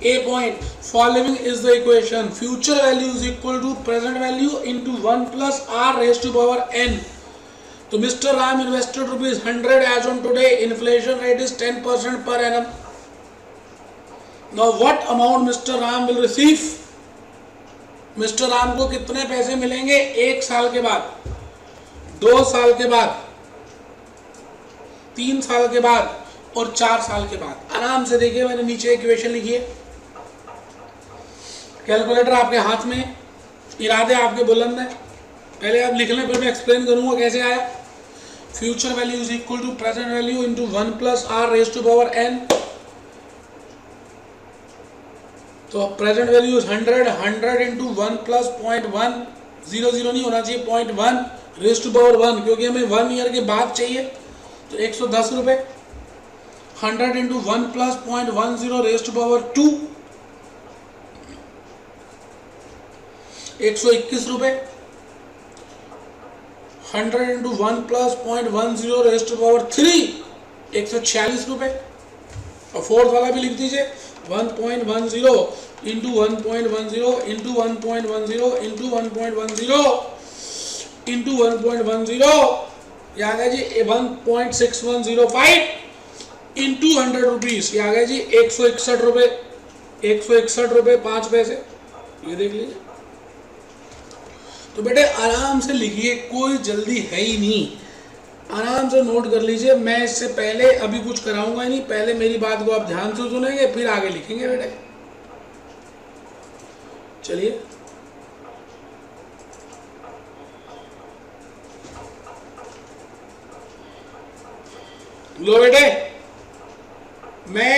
A point, following is the equation, future value is equal to present value into 1 plus are raise to power n। तो mister Ram invested ₹100 as on today, inflation rate is 10% per annum। Now what amount Mr. Ram will receive? Mister Ram को कितने पैसे मिलेंगे 1 साल के बाद, 2 साल के बाद, 3 साल के बाद और 4 साल के बाद। आराम से देखिए, मैंने नीचे इक्वेशन लिखी है, कैलकुलेटर आपके हाथ में, इरादे आपके बुलंद हैं। पहले आप लिख लें, फिर मैं एक्सप्लेन करूंगा कैसे आया। Future value is equal to present value into 1 plus are raise to power n। तो प्रेजेंट वैल्यू 100 इंटू 1 प्लस 0.1, 00 नहीं होना चाहिए, 0.1 रेज टू पावर 1, क्योंकि हमें 1 ईयर के बाद चाहिए, तो 110 रुपये। 100 into 1 plus 0.10 raise to power 2, 121 रुपये। 100 into 1 plus 0.10 raise to power 3, 146 रुपये। और फोर्थ वाला भी लिख दीजिए, 1.10 इंटू 1.10 इंटू 1.10 इंटू 1.10 इंटू 1.10, ये आ गया जी 1.6105 इंटू 100 रुपीज, ये आ गया जी 161 रुपये, 161 रुपये 5 पैसे। ये देख लीजिए। तो बेटे आराम से लिखिए, कोई जल्दी है ही नहीं, आराम से नोट कर लीजिए। मैं इससे पहले अभी कुछ कराऊंगा नहीं, पहले मेरी बात को आप ध्यान से सुनेंगे, फिर आगे लिखेंगे बेटे। चलिए, लो बेटे, मैं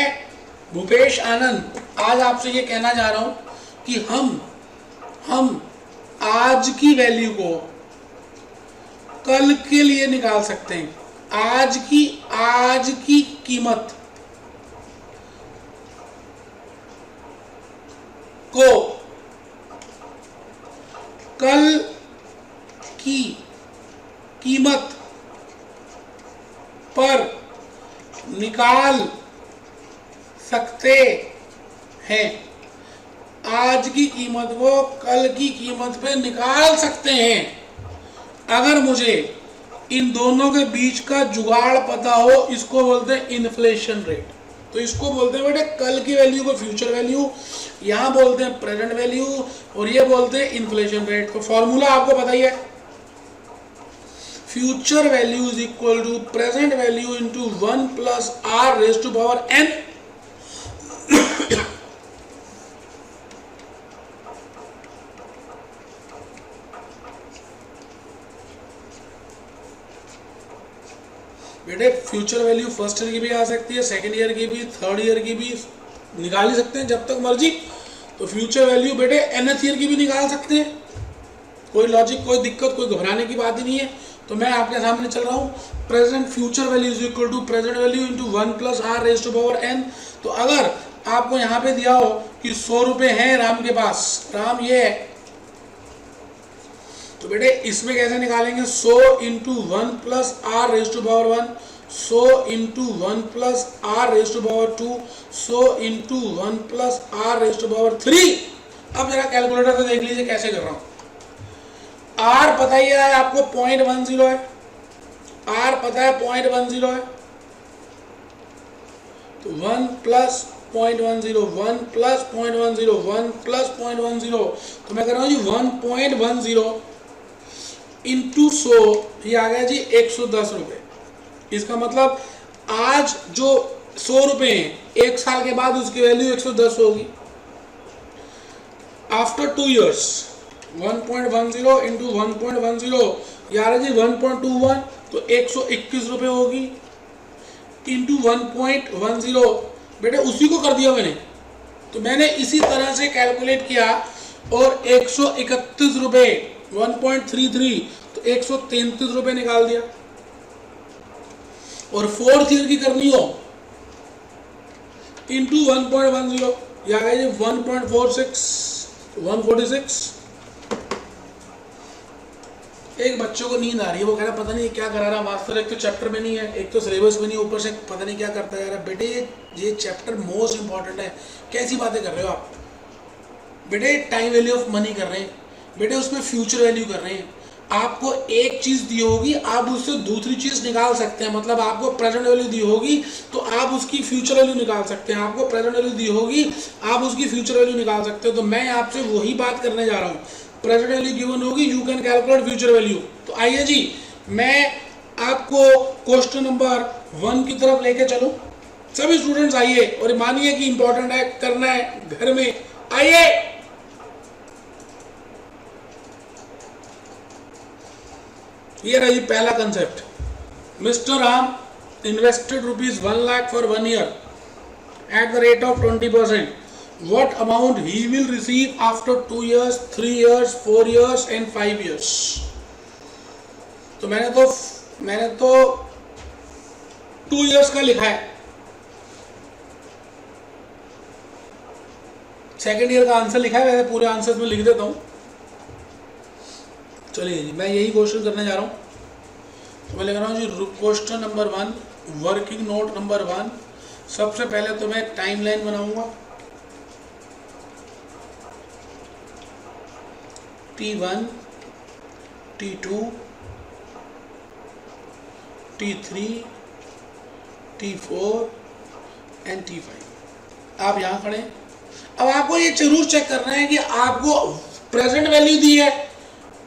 भूपेश आनंद आज आपसे ये कहना चाह रहा हूं कि हम आज की वैल्यू को कल के लिए निकाल सकते हैं। आज की कीमत को कल की कीमत पर निकाल सकते हैं। आज की कीमत को कल की कीमत पे निकाल सकते हैं। अगर मुझे इन दोनों के बीच का जुगाड़ पता हो, इसको बोलते हैं इन्फ्लेशन रेट। तो इसको बोलते हैं बेटे कल की वैल्यू को फ्यूचर वैल्यू, यहां बोलते हैं प्रेजेंट वैल्यू, और ये बोलते हैं इन्फ्लेशन रेट। तो फॉर्मूला आपको पता ही है, future value is equal to present value into 1 plus are raise to power n। बेटे फ्यूचर वैल्यू फर्स्ट ईयर की भी आ सकती है, सेकेंड ईयर की भी, थर्ड ईयर की भी निकाल ही सकते हैं जब तक मर्जी। तो फ्यूचर वैल्यू बेटे nth ईयर की भी निकाल सकते हैं, कोई लॉजिक, कोई दिक्कत, कोई घबराने की बात ही नहीं है। तो मैं आपके सामने चल रहा हूँ, present future value is equal to present value into 1 plus are raise to power n। तो अगर आपको यहाँ पे दिया हो कि 100 रुपये हैं राम के पास, राम ये है, तो बेटे इसमें कैसे निकालेंगे, 100 into 1 plus are raise to power 1, 100 into 1 plus are raise to power 2, 100 into 1 plus are raise to power 3। अब जरा कैलकुलेटर से देख लीजिए कैसे कर रहा हूं। आर पता ही है आपको 0.10 है, आर पता है 0.10 है, तो 1 प्लस 0.10, 1 प्लस 0.10, 1 प्लस 0.10, तो मैं कर रहा हूँ जी 1.10 इंटू 100, ये आ गया जी 110 रुपये। इसका मतलब आज जो 100 रुपये हैं, 1 साल के बाद उसकी वैल्यू 110 होगी। आफ्टर 2 इयर्स 1.10 इंटू 1.10, यार जी 1.21 तो 121 रुपये होगी इंटू 1.10, बेटे उसी को कर दिया मैंने। तो मैंने इसी तरह से कैलकुलेट किया और 131 रुपये 1.33 तो 133 रुपये निकाल दिया। और फोर्थ ईयर की करनी हो इंटू 1.10 या गया जी 1.46। एक बच्चों को नींद आ रही है, वो कह रहा पता नहीं क्या करा रहा मास्टर, एक तो चैप्टर में नहीं है, एक तो सिलेबस में नहीं, ऊपर से पता नहीं क्या करता है। यार बेटे ये चैप्टर मोस्ट इंपॉर्टेंट है, कैसी बातें कर रहे हो आप? बेटे टाइम वैल्यू ऑफ मनी कर रहे हैं, बेटे उसमें फ्यूचर वैल्यू कर रहे हैं। आपको एक चीज दी होगी, आप उससे दूसरी चीज निकाल सकते हैं। मतलब आपको प्रेजेंट वैल्यू दी होगी तो आप उसकी फ्यूचर वैल्यू निकाल सकते हैं, आपको प्रेजेंट वैल्यू दी होगी आप उसकी फ्यूचर वैल्यू निकाल सकते हो। तो मैं आपसे वही बात करने जा रहा हूँ, प्रेजेंट वैल्यू गिवन होगी, you can calculate future value. तो आइए जी मैं आपको क्वेश्चन नंबर 1 की तरफ लेके चलूं। सभी स्टूडेंट्स आइए और मानिए कि इंपॉर्टेंट है, करना है घर में, आइए। ये रही पहला concept. Mister Ram invested ₹1 lakh for 1 year at the rate of 20%. What amount he will receive after 2 years, 3 years, 4 years and 5 years? तो मैंने तो 2 years का लिखा है, सेकेंड ईयर का आंसर लिखा है, वैसे पूरे आंसर में लिख देता हूँ। चलिए जी मैं यही क्वेश्चन करने जा रहा हूँ। तो मैं लिख रहा हूँ जी question number 1, working note number 1। सबसे पहले तो मैं टाइम लाइन बनाऊंगा, T1, T2, T3, T4 and T5। आप यहाँ खड़े। अब आपको ये जरूर चेक करना है कि आपको प्रेजेंट वैल्यू दी है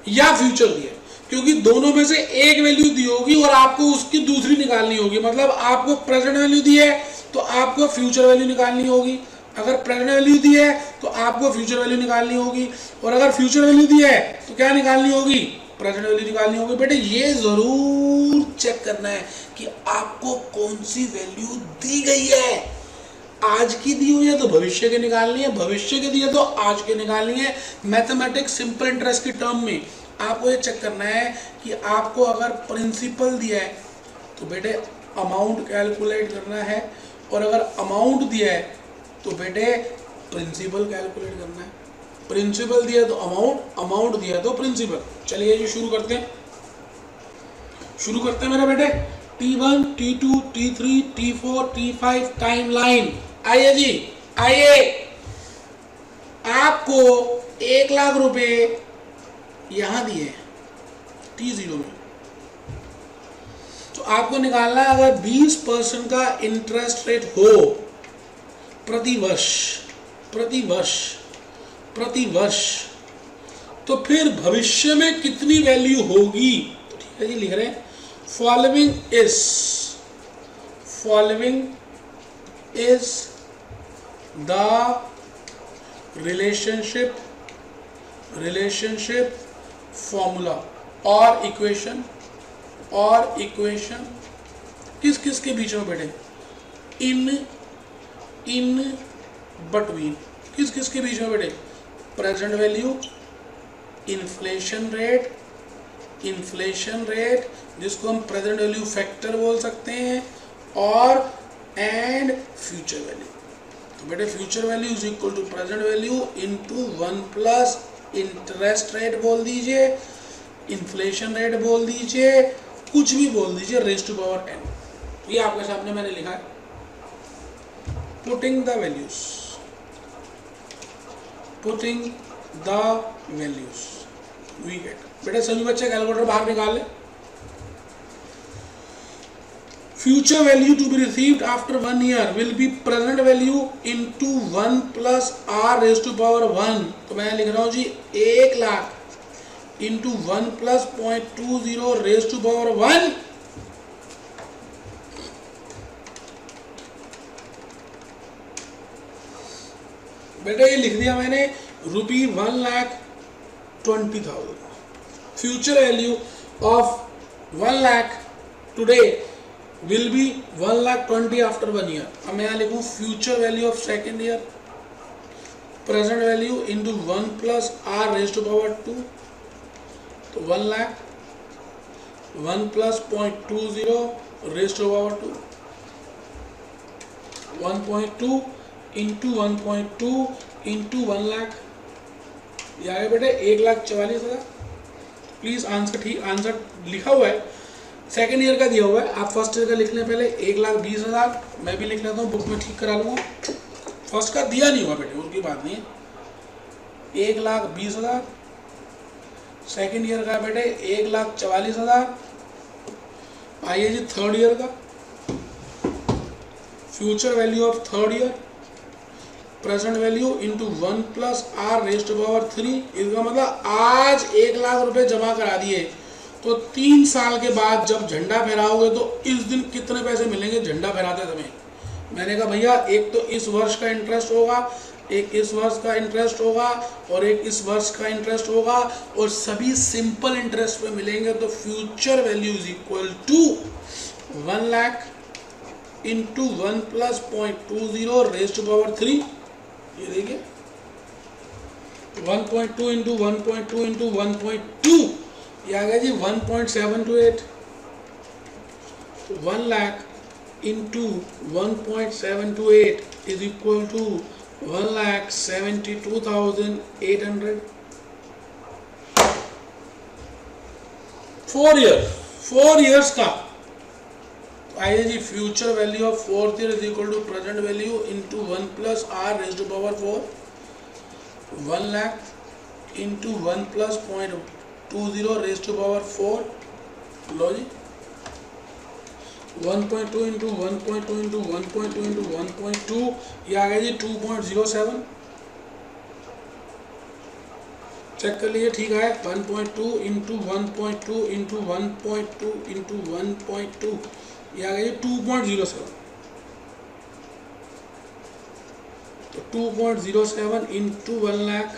या फ्यूचर दी है, क्योंकि दोनों में से एक वैल्यू दी होगी और आपको उसकी दूसरी निकालनी होगी। मतलब आपको प्रेजेंट वैल्यू दी है तो आपको फ्यूचर वैल्यू निकालनी होगी, अगर प्रेजेंट वैल्यू दी है तो आपको फ्यूचर वैल्यू निकालनी होगी, और अगर फ्यूचर वैल्यू दी है तो क्या निकालनी होगी? प्रेजेंट वैल्यू निकालनी होगी। बेटे ये जरूर चेक करना है कि आपको कौन सी वैल्यू दी गई है। आज की दी हुई है तो भविष्य के निकालनी है, भविष्य के दी है तो आज के निकालनी है। मैथमेटिक्स सिंपल इंटरेस्ट की टर्म में आपको ये चेक करना है कि आपको अगर प्रिंसिपल दिया है तो बेटे अमाउंट कैलकुलेट करना है, और अगर अमाउंट दिया है तो बेटे प्रिंसिपल कैलकुलेट करना है। प्रिंसिपल दिया तो अमाउंट, अमाउंट दिया तो प्रिंसिपल। चलिए जी शुरू करते हैं मेरे बेटे। T1, T2, T3, T4, T5 time line. आइए जी आइए, आपको 1 लाख रुपए यहां दिए T0 में, तो आपको निकालना है अगर 20% का इंटरेस्ट रेट हो प्रति वर्ष, तो फिर भविष्य में कितनी वैल्यू होगी? तो ठीक है जी, लिख रहे हैं following is the relationship formula और इक्वेशन किस के बीच में बेटे? इन बिटवीन किस के बीच में बेटे? प्रेजेंट वैल्यू, इन्फ्लेशन रेट जिसको हम प्रेजेंट वैल्यू फैक्टर बोल सकते हैं, और एंड फ्यूचर वैल्यू। तो बेटे future value is equal to present value into 1 plus interest rate बोल दीजिए, इन्फ्लेशन रेट बोल दीजिए, कुछ भी बोल दीजिए, रेज़ टू पावर n। ये आपके सामने मैंने लिखा है। Putting the values we get. बेटे सभी बच्चे कैलकुलेटर बाहर निकाल ले। Future value to be received after 1 year will be present value into 1 plus r raise to power 1। तो मैं लिख रहा हूं जी 1 lakh into 1 plus 0.20 raise to power 1। बेटा ये लिख दिया मैंने ₹1,20,000। Future value of 1 lakh today will be 1,20,000 after 1 year. अब मैं यहाँ लिखूँ future value of second year present value into 1 plus are raise to power 2, तो 1 lakh 1 plus 0.20 raise to power 2, 1.2 into 1.2 into 1 lakh, ये आगे बेटे 1,44,000। प्लीज आंसर ठीक आंसर लिखा हुआ है, सेकेंड ईयर का दिया हुआ है, आप फर्स्ट ईयर का लिख लें पहले 1,20,000। मैं भी लिख लेता हूँ, बुक में ठीक करा लूँगा, फर्स्ट का दिया नहीं हुआ बेटे, उनकी बात नहीं है। 1,20,000 सेकेंड ईयर का बेटे 1,44,000। आइए जी थर्ड ईयर का, future value of third year present value into 1 plus are raise to power 3। इसका मतलब आज 1,00,000 रुपए जमा करा दिए तो 3 साल के बाद जब झंडा फहराओगे तो इस दिन कितने पैसे मिलेंगे झंडा फहराते समय। मैंने कहा भैया एक तो इस वर्ष का इंटरेस्ट होगा, एक इस वर्ष का इंटरेस्ट होगा और एक इस वर्ष का इंटरेस्ट होगा और सभी सिंपल इंटरेस्ट पे मिलेंगे। तो future value is equal to 1 lakh into 1 plus 0.20 raise to power 3। ये देखिए 1.2 इंटू 1.2 इंटू 1.2, ये आ गया जी 1.728। 1 lakh into 1.728 is equal to 1,72,800। 4 years का। आइए जी future value of fourth year is equal to present value into 1 plus are raise to power 4, 1 lakh into 1 plus 0.20 raise to power 4। लो जी 1.2 इंटू 1.2 इंटू 1.2 इंटू 1.2, ये आ गया जी 2.07। चेक कर लीजिए ठीक है। 1.2 इंटू 1.2 इंटू 1.2 इंटू 1.2, ये आ गया जी 2.07। तो 2.07 into 1 lakh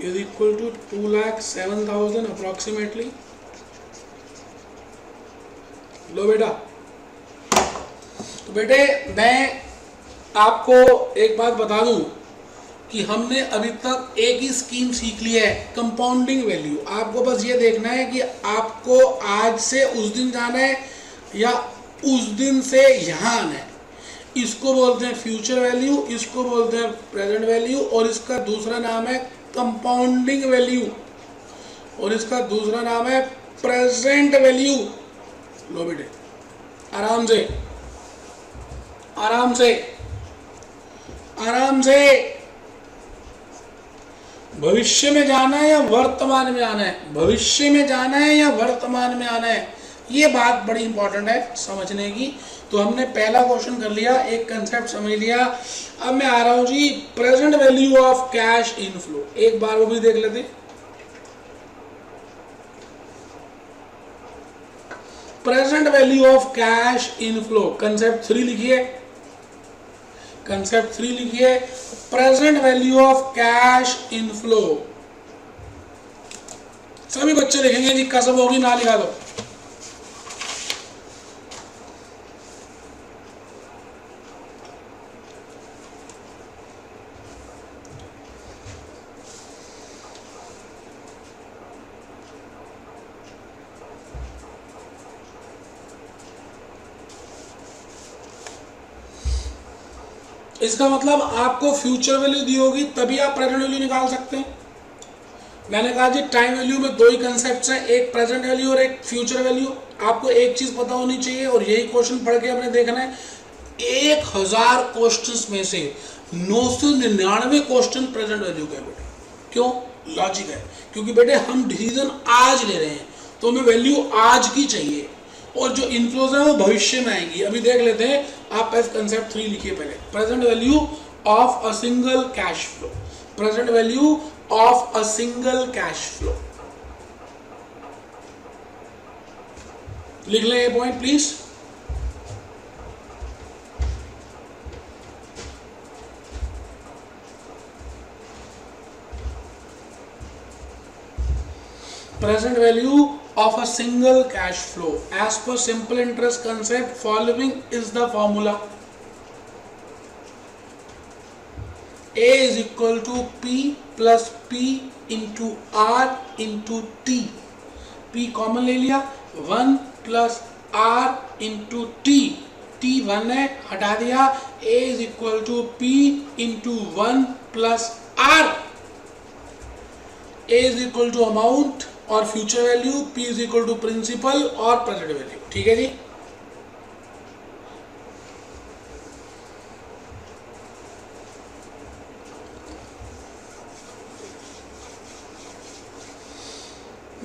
is equal to 2,07,000 approximately. लो बेटा, तो बेटे मैं आपको एक बात बता दूं कि हमने अभी तक एक ही स्कीम सीख ली है, कंपाउंडिंग वैल्यू। आपको बस ये देखना है कि आपको आज से उस दिन जाना है या उस दिन से यहाँ आना है। इसको बोलते हैं फ्यूचर वैल्यू, इसको बोलते हैं प्रेजेंट वैल्यू और इसका दूसरा नाम है कंपाउंडिंग वैल्यू और इसका दूसरा नाम है प्रेजेंट वैल्यू। लो बेटे आराम से आराम से आराम से, भविष्य में जाना है या वर्तमान में आना है, भविष्य में जाना है या वर्तमान में आना है, ये बात बड़ी इंपॉर्टेंट है समझने की। तो हमने पहला क्वेश्चन कर लिया, एक कंसेप्ट समझ लिया। अब मैं आ रहा हूं जी present value of cash inflow, एक बार वो भी देख लेते। Present value of cash inflow, concept 3 लिखिए, कंसेप्ट 3 लिखिए, present value of cash inflow. सभी बच्चे लिखेंगे जी, कसम होगी ना लिखा दो। इसका मतलब आपको फ्यूचर वैल्यू दी होगी तभी आप प्रेजेंट वैल्यू निकाल सकते हैं। मैंने कहा जी टाइम वैल्यू में 2 ही कंसेप्ट हैं, एक प्रेजेंट वैल्यू और एक फ्यूचर वैल्यू। आपको एक चीज पता होनी चाहिए और यही क्वेश्चन पढ़ के आपने देखना है, 1000 क्वेश्चंस में से 999 क्वेश्चन प्रेजेंट वैल्यू के बेटे। क्यों? लॉजिक है, क्योंकि बेटे हम डिसीजन आज ले रहे हैं तो हमें वैल्यू आज की चाहिए और जो इन्फ्लोज है वो भविष्य में आएंगी। अभी देख लेते हैं, आप कंसेप्ट 3 लिखिए पहले, present value of a single cash flow, present value of a single cash flow. लिख लें ये point please. Present value of a single cash flow. As per simple interest concept, following is the formula. A is equal to P plus P into R into T. P common ले लिया, 1 plus R into T. T 1 है, हटा दिया. A is equal to P into 1 plus R. A is equal to amount और future value, P is equal to principal और present value. ठीक है जी.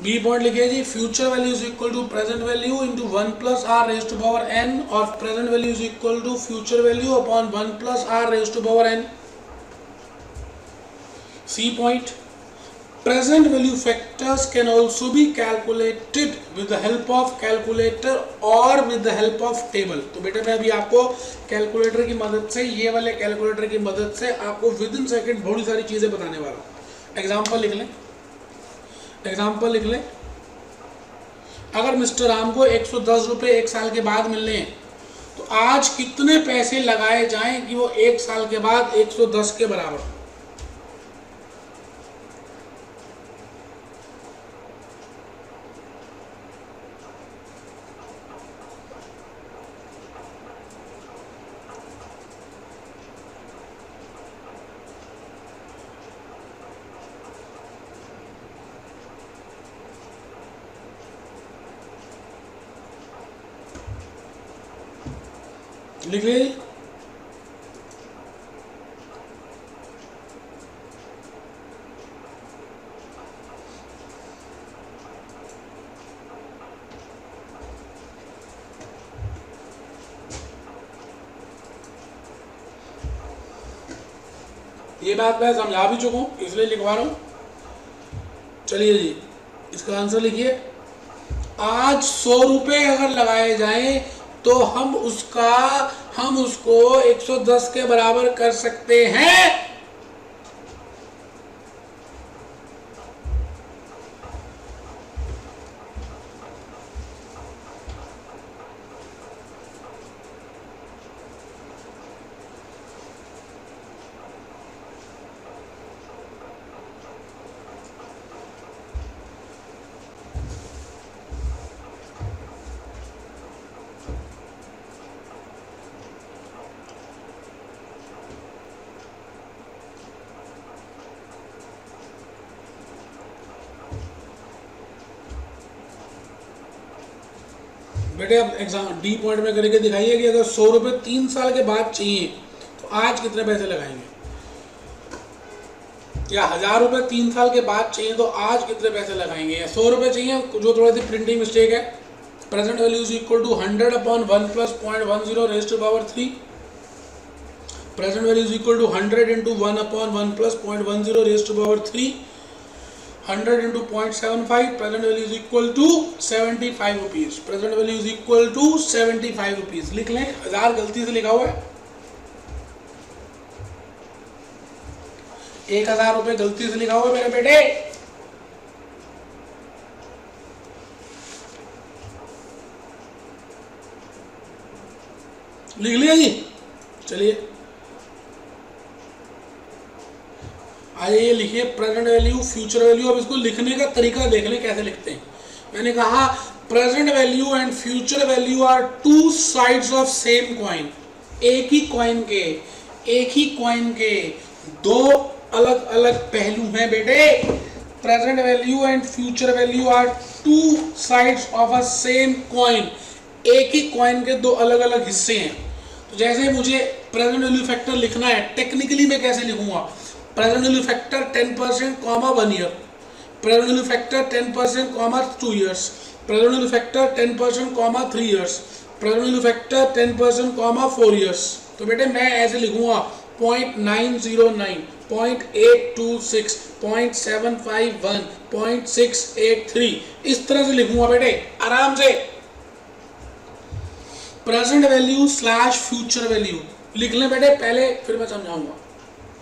बी पॉइंट लिखिए जी, future value is equal to present value into 1 plus are raise to power N, और present value is equal to future value upon 1 plus are raise to power N. C point, present value factors can also be calculated with the help of calculator or with the help of table. तो बेटा मैं अभी आपको calculator की मदद से, ये वाले कैलकुलेटर की मदद से आपको विद इन सेकेंड बहुत सारी चीजें बताने वाला हूँ. एग्जाम्पल लिख लें, एग्जाम्पल लिख लें. अगर मिस्टर राम को 110 रुपये 1 साल के बाद मिलने हैं, तो आज कितने पैसे लगाए जाएं कि वो 1 साल के बाद 110 के बराबर. लिख लीजिए. ये बात मैं समझा भी चुका हूं, इसलिए लिखवा रहा हूं. चलिए जी, इसका आंसर लिखिए. आज 100 रुपये अगर लगाए जाएं तो हम उसको 110 के बराबर कर सकते हैं. बेटे अब एग्जाम डी पॉइंट में करके दिखाइए कि अगर 100 रुपये 3 साल के बाद चाहिए तो आज कितने पैसे लगाएंगे, या 1000 रुपये 3 साल के बाद चाहिए तो आज कितने पैसे लगाएंगे, या 100 रुपये चाहिए, जो थोड़ा सी प्रिंटिंग मिस्टेक है. Present value is equal to 100 upon 1 plus 0.10 raise to power 3. Present value is equal to 100 into 1 upon 1 plus 0.10 raise to power 3. 100 into 0.75, present value is equal to 75 rupees. Present value is equal to 75 rupees. लिख लें, 1000 गलती से लिखा हुआ है, 1000 रुपये गलती से लिखा हुआ है मेरे बेटे. लिख लिया जी. चलिए आइए लिखिए प्रेजेंट वैल्यू फ्यूचर वैल्यू. अब इसको लिखने का तरीका देख लें कैसे लिखते हैं. मैंने कहा present value and future value are two sides of same coin. एक ही कॉइन के दो अलग अलग पहलू हैं बेटे. Present value and future value are two sides of a same coin. एक ही कॉइन के दो अलग अलग हिस्से हैं. तो जैसे मुझे प्रेजेंट वैल्यू फैक्टर लिखना है, टेक्निकली मैं कैसे लिखूंगा. Present value factor 10% comma 1 year, present value factor 10% comma 2 years, present value factor 10% comma 3 years, present value factor 10% comma 4 years. तो बेटे मैं ऐसे लिखूंगा 0.909, 0.826, 0.751, 0.683, इस तरह से लिखूंगा बेटे आराम से. Present value slash future value लिख लें बेटे पहले, फिर मैं समझाऊंगा.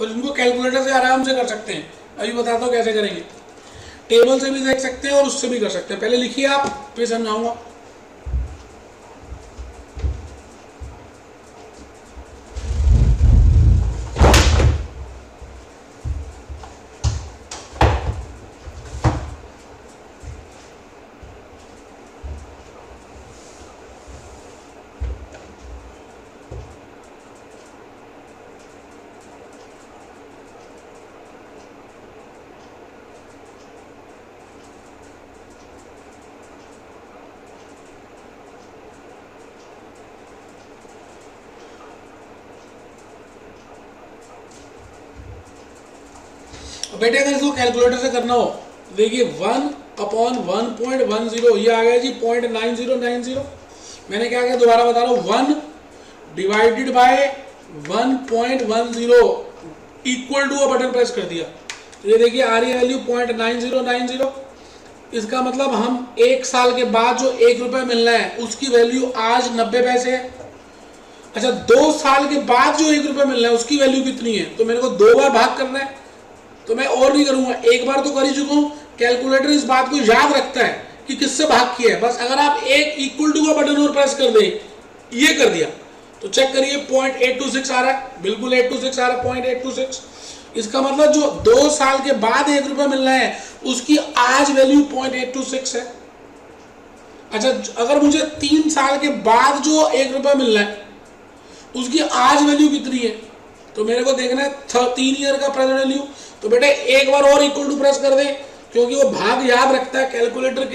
और इनको कैलकुलेटर से आराम से कर सकते हैं. अभी बताता हूँ कैसे करेंगे. टेबल से भी देख सकते हैं और उससे भी कर सकते हैं। पहले लिखिए आप, फिर समझाऊंगा। बेटे अगर इसको कैलकुलेटर से करना हो, देखिए 1/1.10 ये आ गया जी 0.9090। मैंने क्या किया, दोबारा बता रहा हूँ, 1 divided by 1.10 equal to button press कर दिया, तो ये देखिए आ रही है वैल्यू 0.9090। इसका मतलब हम 1 साल के बाद जो 1 रुपये मिलना है उसकी वैल्यू आज 90 पैसे है। अच्छा, 2 साल के बाद जो 1 रुपये मिलना है उसकी वैल्यू कितनी है, तो मेरे को 2 बार भाग करना है, तो मैं और नहीं करूंगा, एक बार तो कर ही चुका हूं। कैलकुलेटर इस बात को याद रखता है कि किससे भाग किया है, बस अगर आप एक इक्वल टू का बटन और प्रेस कर दें, ये कर दिया, तो चेक करिए 0.826 आ रहा है, बिल्कुल 826 आ रहा है, 0.826। इसका मतलब जो 2 साल के बाद 1 रुपया मिलना है उसकी आज वैल्यू 0.826 है। अच्छा, अगर मुझे 3 साल के बाद जो 1 रुपया मिलना है उसकी आज वैल्यू कितनी है, तो मेरे को देखना है 3 ईयर का प्रेजेंट वैल्यू। तो बेटा एक बार और इक्वल टू प्रेस कर दे, क्योंकि वो भाग याद रखता है। कैलकुलेटर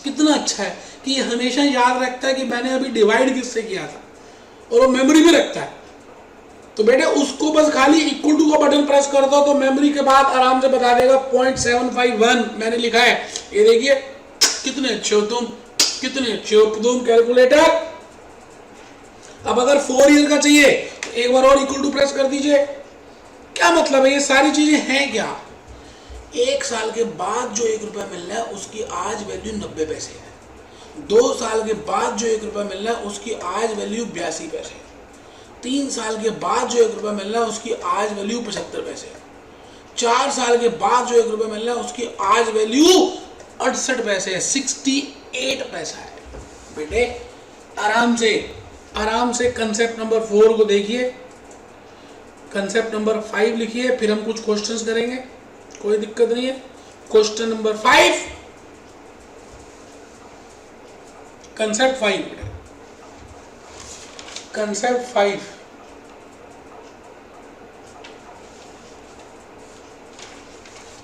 कितना अच्छा है कि ये हमेशा याद रखता है कि मैंने अभी डिवाइड किससे किया था, और वो मेमोरी में रखता है। तो बेटे उसको बस खाली इक्वल टू का बटन प्रेस कर दो तो मेमोरी के बाद आराम से बता देगा 0.751 मैंने लिखा है। ये देखिए कितने अच्छे हो तुम, कितने अच्छे हो तुम कैलकुलेटर। अब अगर 4 ईयर का चाहिए तो एक बार और इक्वल टू प्रेस कर दीजिए। क्या मतलब है, ये सारी चीजें हैं क्या, 1 साल के बाद जो 1 रुपया मिलना है उसकी आज वैल्यू 90 पैसे है। 2 साल के बाद जो 1 रुपया मिलना है उसकी आज वैल्यू 82 पैसे है। 3 साल के बाद जो 1 रुपया मिलना है उसकी आज वैल्यू 75 पैसे है। 4 साल के बाद जो 1 रुपया मिलना है उसकी आज वैल्यू 68 पैसे है, 68 पैसा है। बेटे आराम से कंसेप्ट नंबर 4 को देखिए, कंसेप्ट नंबर 5 लिखिए, फिर हम कुछ क्वेश्चंस करेंगे, कोई दिक्कत नहीं है। Question number 5, concept 5, concept 5,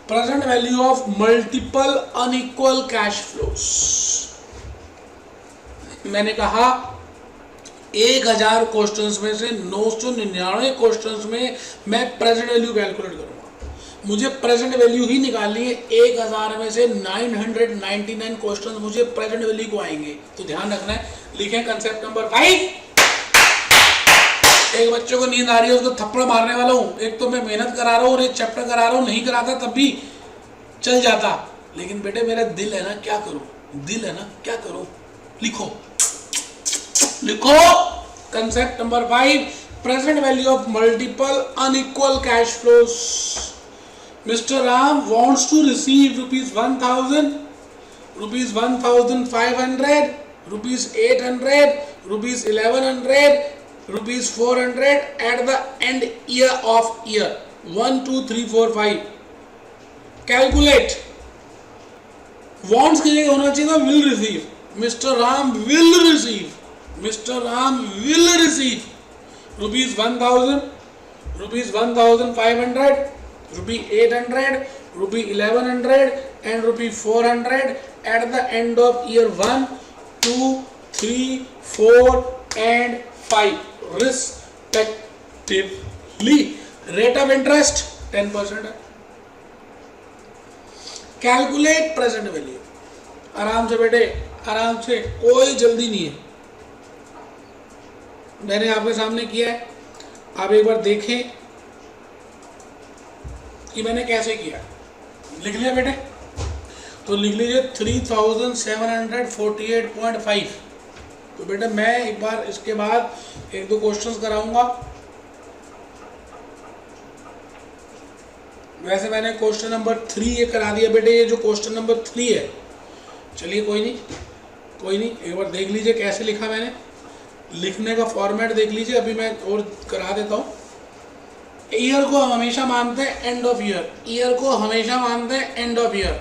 present value of multiple unequal cash flows. मैंने कहा 1000 क्वेश्चंस में से 999 क्वेश्चंस में मैं प्रेजेंट वैल्यू कैलकुलेट करूंगा। मुझे प्रेजेंट वैल्यू ही निकालनी है। 1000 में से 999 क्वेश्चंस मुझे प्रेजेंट वैल्यू को आएंगे। तो ध्यान रखना है, लिखें कंसेप्ट नंबर 5। एक बच्चे को नींद आ रही है, उसको थप्पड़ मारने वाला हूँ। एक तो मैं मेहनत करा रहा हूँ और एक चैप्टर करा रहा हूँ, नहीं कराता तब भी चल जाता, लेकिन बेटे मेरा दिल है ना, क्या करूँ, दिल है ना, क्या करूँ। लिखो concept number 5, present value of multiple unequal cash flows. Mister Ram wants to receive ₹1000, ₹1500, ₹800, ₹1100, ₹400 at the end year of year 1 2 3 4 5। Calculate, wants की जगह होना चाहिए था will receive। Mister Ram will receive, Mr. Ram will receive ₹1000, ₹1500, ₹800, ₹1100 and ₹400 at the end of year 1 2 3 4 and 5 respectively। Rate of interest 10% है। Calculate present value, आराम से बेटे, आराम से, कोई जल्दी नहीं है। मैंने आपके सामने किया है, आप एक बार देखें कि मैंने कैसे किया। लिख लिया बेटे, तो लिख लीजिए 3748.5। तो बेटे मैं एक बार इसके बाद 1-2 क्वेश्चंस कराऊंगा। वैसे मैंने क्वेश्चन नंबर 3 ये करा दिया बेटे, ये जो क्वेश्चन नंबर 3 है, चलिए कोई नहीं, एक बार देख लीजिए कैसे लिखा मैंने, लिखने का फॉर्मेट देख लीजिए, अभी मैं और करा देता हूँ। ईयर को हम हमेशा मानते हैं एंड ऑफ ईयर को हमेशा मानते हैं end of year.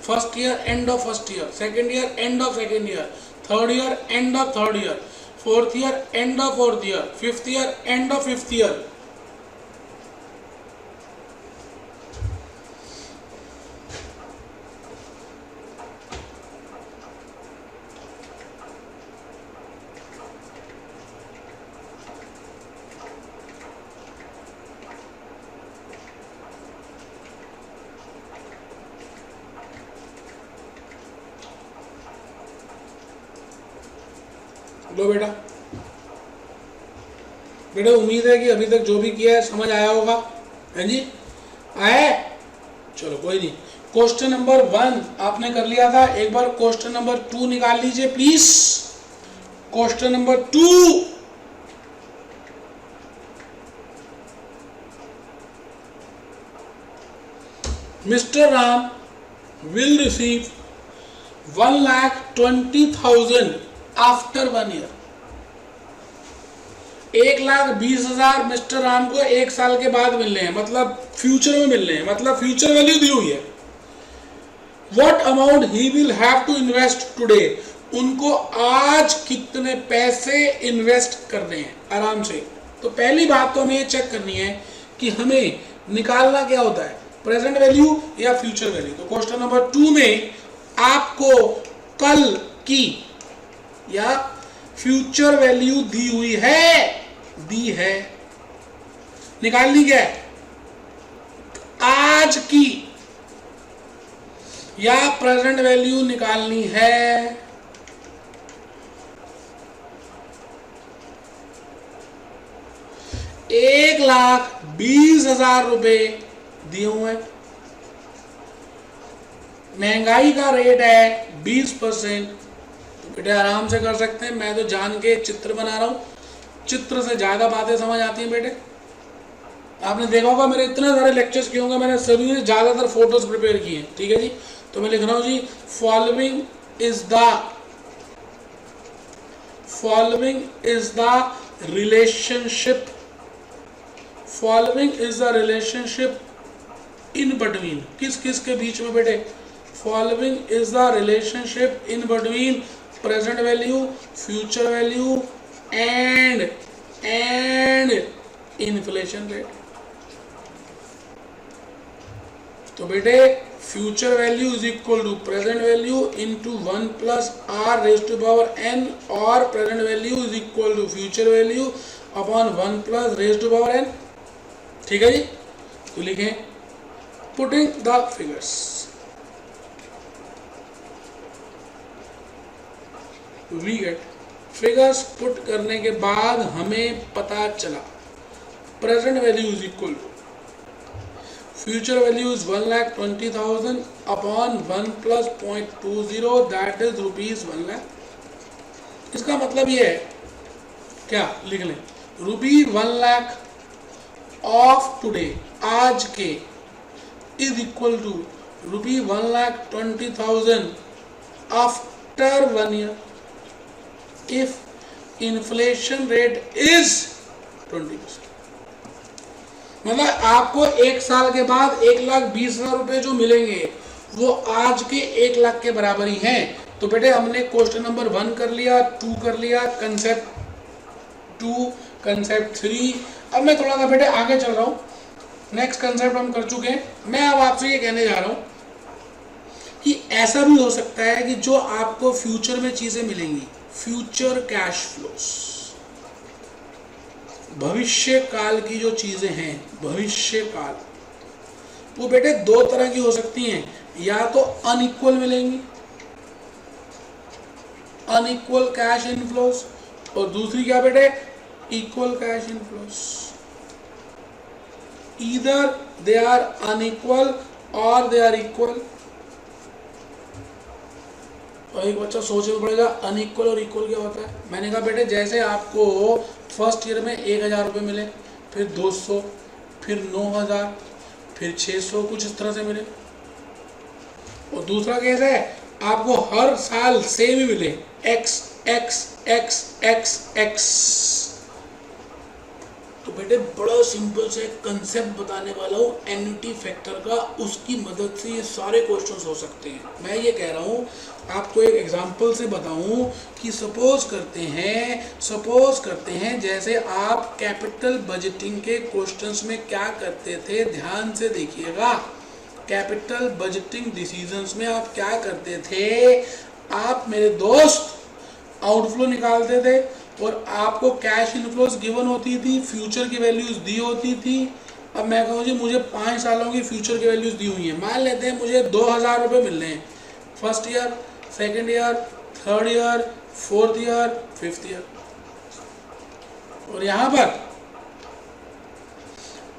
First year end of first year, second year end of second year, third year end of third year, fourth year end of fourth year, fifth year end of fifth year. लो बेटा, उम्मीद है कि अभी तक जो भी किया है समझ आया होगा, है जी, आया? चलो कोई नहीं। क्वेश्चन नंबर 1 आपने कर लिया था, एक बार क्वेश्चन नंबर 2 निकाल लीजिए please. Question number 2, mister Ram will receive 1,20,000 after 1 year. 1,20,000 mister Ram को एक साल के बाद मिल रहे हैं, मतलब फ्यूचर में मिल रहे हैं, मतलब फ्यूचर वैल्यू दी हुई है। What amount he will have to invest today, उनको आज कितने पैसे इन्वेस्ट करने हैं आराम से। तो पहली बात तो हमें ये चेक करनी है कि हमें निकालना क्या होता है, प्रेजेंट वैल्यू या फ्यूचर वैल्यू। तो क्वेश्चन नंबर 2 में आपको कल की या फ्यूचर वैल्यू दी हुई है, निकालनी क्या है, आज की या प्रेजेंट वैल्यू निकालनी है। 1,20,000 रुपए दिए हुए हैं, महंगाई का रेट है 20%। तो बेटे आराम से कर सकते हैं, मैं तो जान के चित्र बना रहा हूँ, चित्र से ज़्यादा बातें समझ आती हैं बेटे। आपने देखा होगा मेरे इतने सारे लेक्चर्स किए होंगे, मैंने सभी में ज़्यादातर फोटोज प्रिपेयर किए हैं, ठीक है जी। तो मैं लिख रहा हूँ जी, following is the relationship, following is the relationship in between, किस किस के बीच में बेटे, following is the relationship in between present value, future value and inflation rate. तो बेटे future value is equal to present value into 1 plus are raise to power N, और present value is equal to future value upon 1 plus raise to power N, ठीक है जी। तो लिखें putting the figures, we get figures put करने के बाद हमें पता चला present value is equal to future value is 1,20,000 upon 1 plus 0.20, that is ₹1,00,000। इसका मतलब ये है, क्या लिख लें, ₹1,00,000 ऑफ टुडे, आज के, is equal to ₹1,20,000 after 1 year if inflation rate is 20%। मतलब आपको एक साल के बाद 1,20,000 रुपए जो मिलेंगे वो आज के 1,00,000 के बराबर ही हैं। तो बेटे हमने क्वेश्चन नंबर 1 कर लिया, 2 कर लिया, कंसेप्ट 2, कंसेप्ट 3। अब मैं थोड़ा सा बेटे आगे चल रहा हूँ, नेक्स्ट कंसेप्ट हम कर चुके हैं। मैं अब आपसे ये कहने जा रहा हूँ कि ऐसा भी हो सकता है कि जो आपको फ्यूचर में चीजें मिलेंगी, फ्यूचर कैश फ्लोस, भविष्य काल की जो चीजें हैं, भविष्य काल, वो बेटे 2 तरह की हो सकती हैं, या तो अनइक्वल मिलेंगी, अनइक्वल कैश इनफ्लोस, और दूसरी क्या बेटे, equal cash inflows. Either they are unequal और दे आर इक्वल। और एक बच्चा सोचना पड़ेगा अनइक्वल और इक्वल क्या होता है। मैंने कहा बेटे जैसे आपको फर्स्ट ईयर में 1,000 रुपये मिले, फिर 200, फिर 9,000, फिर 600 कुछ इस तरह से मिले। और दूसरा केस है आपको हर साल सेम ही मिले, x x x x x. तो बेटे बड़ा सिंपल से कंसेप्ट बताने वाला हूँ एन्युटी फैक्टर का, उसकी मदद से ये सारे क्वेश्चंस हो सकते हैं। मैं ये कह रहा हूँ आपको एक एग्जांपल से बताऊं कि सपोज करते हैं जैसे आप कैपिटल बजटिंग के क्वेश्चंस में क्या करते थे, ध्यान से देखिएगा। कैपिटल बजटिंग डिसीजंस में आप क्या करते थे, आप मेरे दोस्त आउटफ्लो निकालते थे और आपको कैश इनफ्लोज गिवन होती थी, फ्यूचर की वैल्यूज दी होती थी। अब मैं कहूँ जी मुझे 5 सालों की फ्यूचर की वैल्यूज दी हुई हैं, मान लेते हैं मुझे 2000 रुपये मिल रहे हैं first year, second year, third year, fourth year, fifth year. और यहाँ पर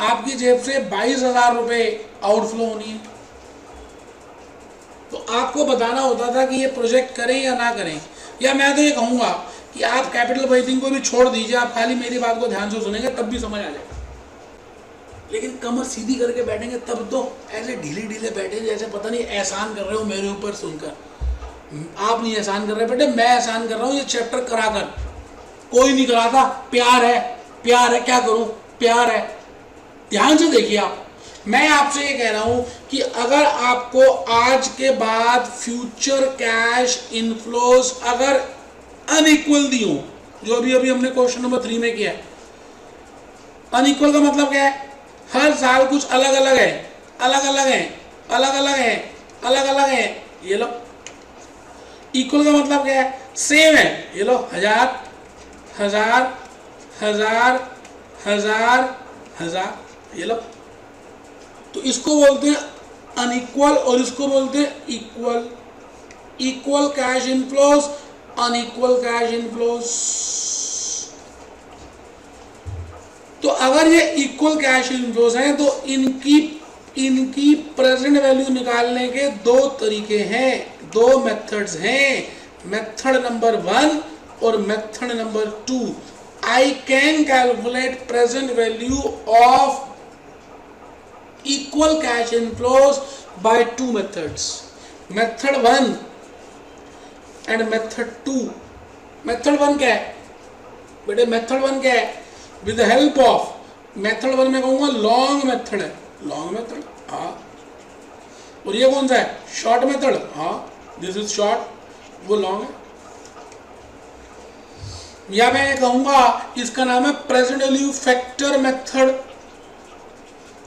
आपकी जेब से 22,000 रुपये आउटफ्लो होनी है। तो आपको बताना होता था कि ये प्रोजेक्ट करें या ना करें। या मैं तो ये कहूँगा कि आप कैपिटल बजटिंग को भी छोड़ दीजिए, आप खाली मेरी बात को ध्यान से सुनेंगे तब भी समझ आ जाएगा। लेकिन कमर सीधी करके बैठेंगे तब तो ऐसे ढीले ढीले बैठे जैसे पता नहीं एहसान कर रहे हो मेरे ऊपर सुनकर। आप नहीं एहसान कर रहे बेटे, मैं एहसान कर रहा हूँ ये चैप्टर कराकर। कोई नहीं कराता, प्यार है, प्यार है, क्या करूँ, प्यार है। ध्यान से देखिए आप, मैं आपसे ये कह रहा हूं कि अगर आपको आज के बाद फ्यूचर कैश इनफ्लोज अगर अनइक्वल दी हो, जो अभी अभी हमने क्वेश्चन नंबर 3 में किया है, अनइक्वल का मतलब क्या है, हर साल कुछ अलग अलग है, अलग अलग है, अलग अलग है, अलग अलग है। ये लो इक्वल का मतलब क्या है, सेम है। ये लो 1000 1000 1000 1000 1000, ये लो। तो इसको बोलते हैं अनइक्वल और इसको बोलते हैं equal. Equal cash inflows, unequal cash inflows. तो अगर ये इक्वल कैश इनफ्लोज हैं तो इनकी प्रेजेंट वैल्यू निकालने के 2 तरीके हैं, 2 मेथड्स हैं, मेथड नंबर 1 और method number 2। I can calculate present value of equal cash inflows by 2 methods, method 1 and method 2। method 1 क्या है बेटे, method 1 क्या है, with the help of method 1 में कहूँगा long method है, long method, हाँ। और ये कौन सा है, short method, हाँ, this is short, वो long है। या मैं कहूँगा इसका नाम है प्रेजेंट वैल्यू फैक्टर मेथड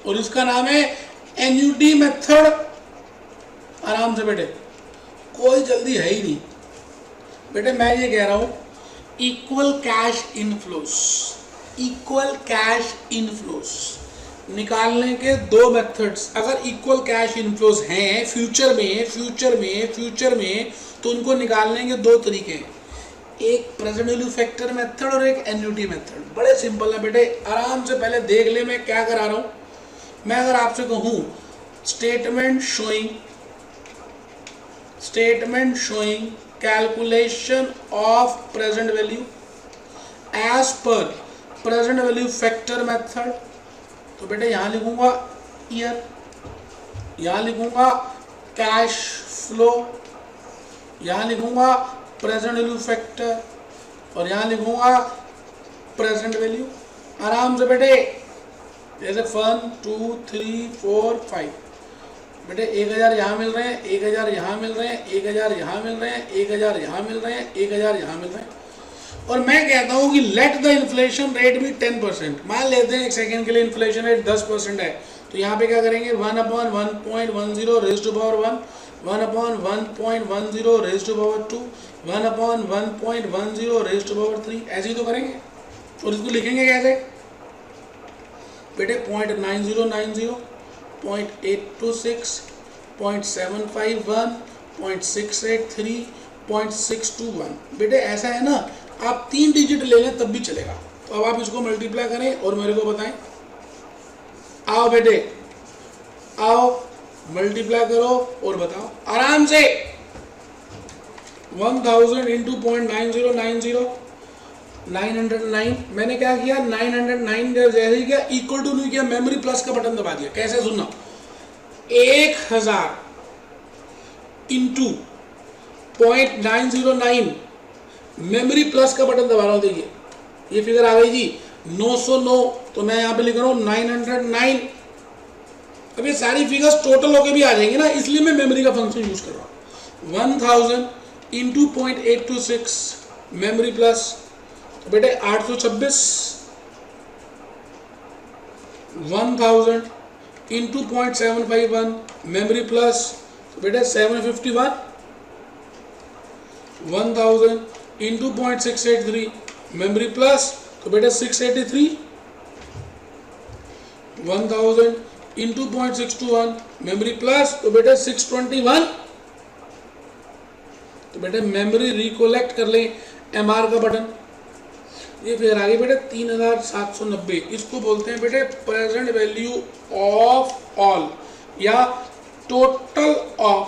और इसका नाम है एन्युटी मेथड। आराम से बेटे, कोई जल्दी है ही नहीं बेटे। मैं ये कह रहा हूं equal cash inflows, equal cash inflows निकालने के 2 मेथड्स। अगर इक्वल कैश इनफ्लोस हैं फ्यूचर में तो उनको निकालने के 2 तरीके हैं, एक प्रेजेंट वैल्यू फैक्टर मेथड और एक एन्युटी मेथड। बड़े सिंपल है बेटे, आराम से पहले देख ले मैं क्या करा रहा हूं। मैं अगर आपसे कहूं statement showing calculation of present value as per present value factor method, तो बेटे यहां लिखूंगा ईयर, यहां लिखूंगा कैश फ्लो, यहां लिखूंगा प्रेजेंट वैल्यू फैक्टर और यहां लिखूंगा प्रेजेंट वैल्यू। आराम से बेटे, जैसे 1 2 3 4 5 बेटे 1000 यहाँ मिल रहे हैं, 1000 यहाँ मिल रहे हैं, 1000 यहाँ मिल रहे हैं, 1000 यहाँ मिल रहे हैं, 1000 यहाँ मिल रहे हैं। और मैं कहता हूँ कि लेट द इन्फ्लेशन रेट भी 10%। मान लेते हैं एक सेकेंड के लिए इन्फ्लेशन रेट 10% है, तो यहाँ पे क्या करेंगे 1/1.10 raise to power 1, 1/1.10 raise to power 2, 1/1.10 raise to power 3, ऐसे ही तो करेंगे। और इसको लिखेंगे कैसे बेटे, 0.9090, 0.826, 0.751, 0.683, 0.621। बेटे ऐसा है ना, आप 3 डिजिट ले लें तब भी चलेगा। तो अब आप इसको मल्टीप्लाई करें और मेरे को बताएं। आओ बेटे, आओ मल्टीप्लाई करो और बताओ आराम से। 1000 इंटू 0.9090, 909। मैंने क्या किया, 909 जैसे ही किया इक्वल टू नहीं किया, मेमोरी प्लस का बटन दबा दिया। कैसे सुनना, 1000 इंटू 0.909, मेमोरी प्लस का बटन दबा रहा हूं, देखिए ये फिगर आ गई जी 909, तो मैं यहां पे लिख रहा हूं 909। अब ये सारी फिगर्स टोटल होके भी आ जाएंगे ना, इसलिए मैं मेमोरी का फंक्शन यूज कर रहा हूं। 1000 इंटू 0.826 मेमोरी प्लस, तो बेटे 826। 1000 इंटू 0.751 मेमोरी प्लस, तो बेटे 751। 1000 इंटू 0.683 मेमोरी प्लस, तो बेटे 683। 1000 इंटू 0.621 मेमोरी प्लस, तो बेटे 621। तो बेटे मेमोरी रिकोलेक्ट कर लें, एमआर का बटन, ये फिर आगे बेटे 3790। इसको बोलते हैं बेटे प्रेजेंट वैल्यू ऑफ ऑल या total of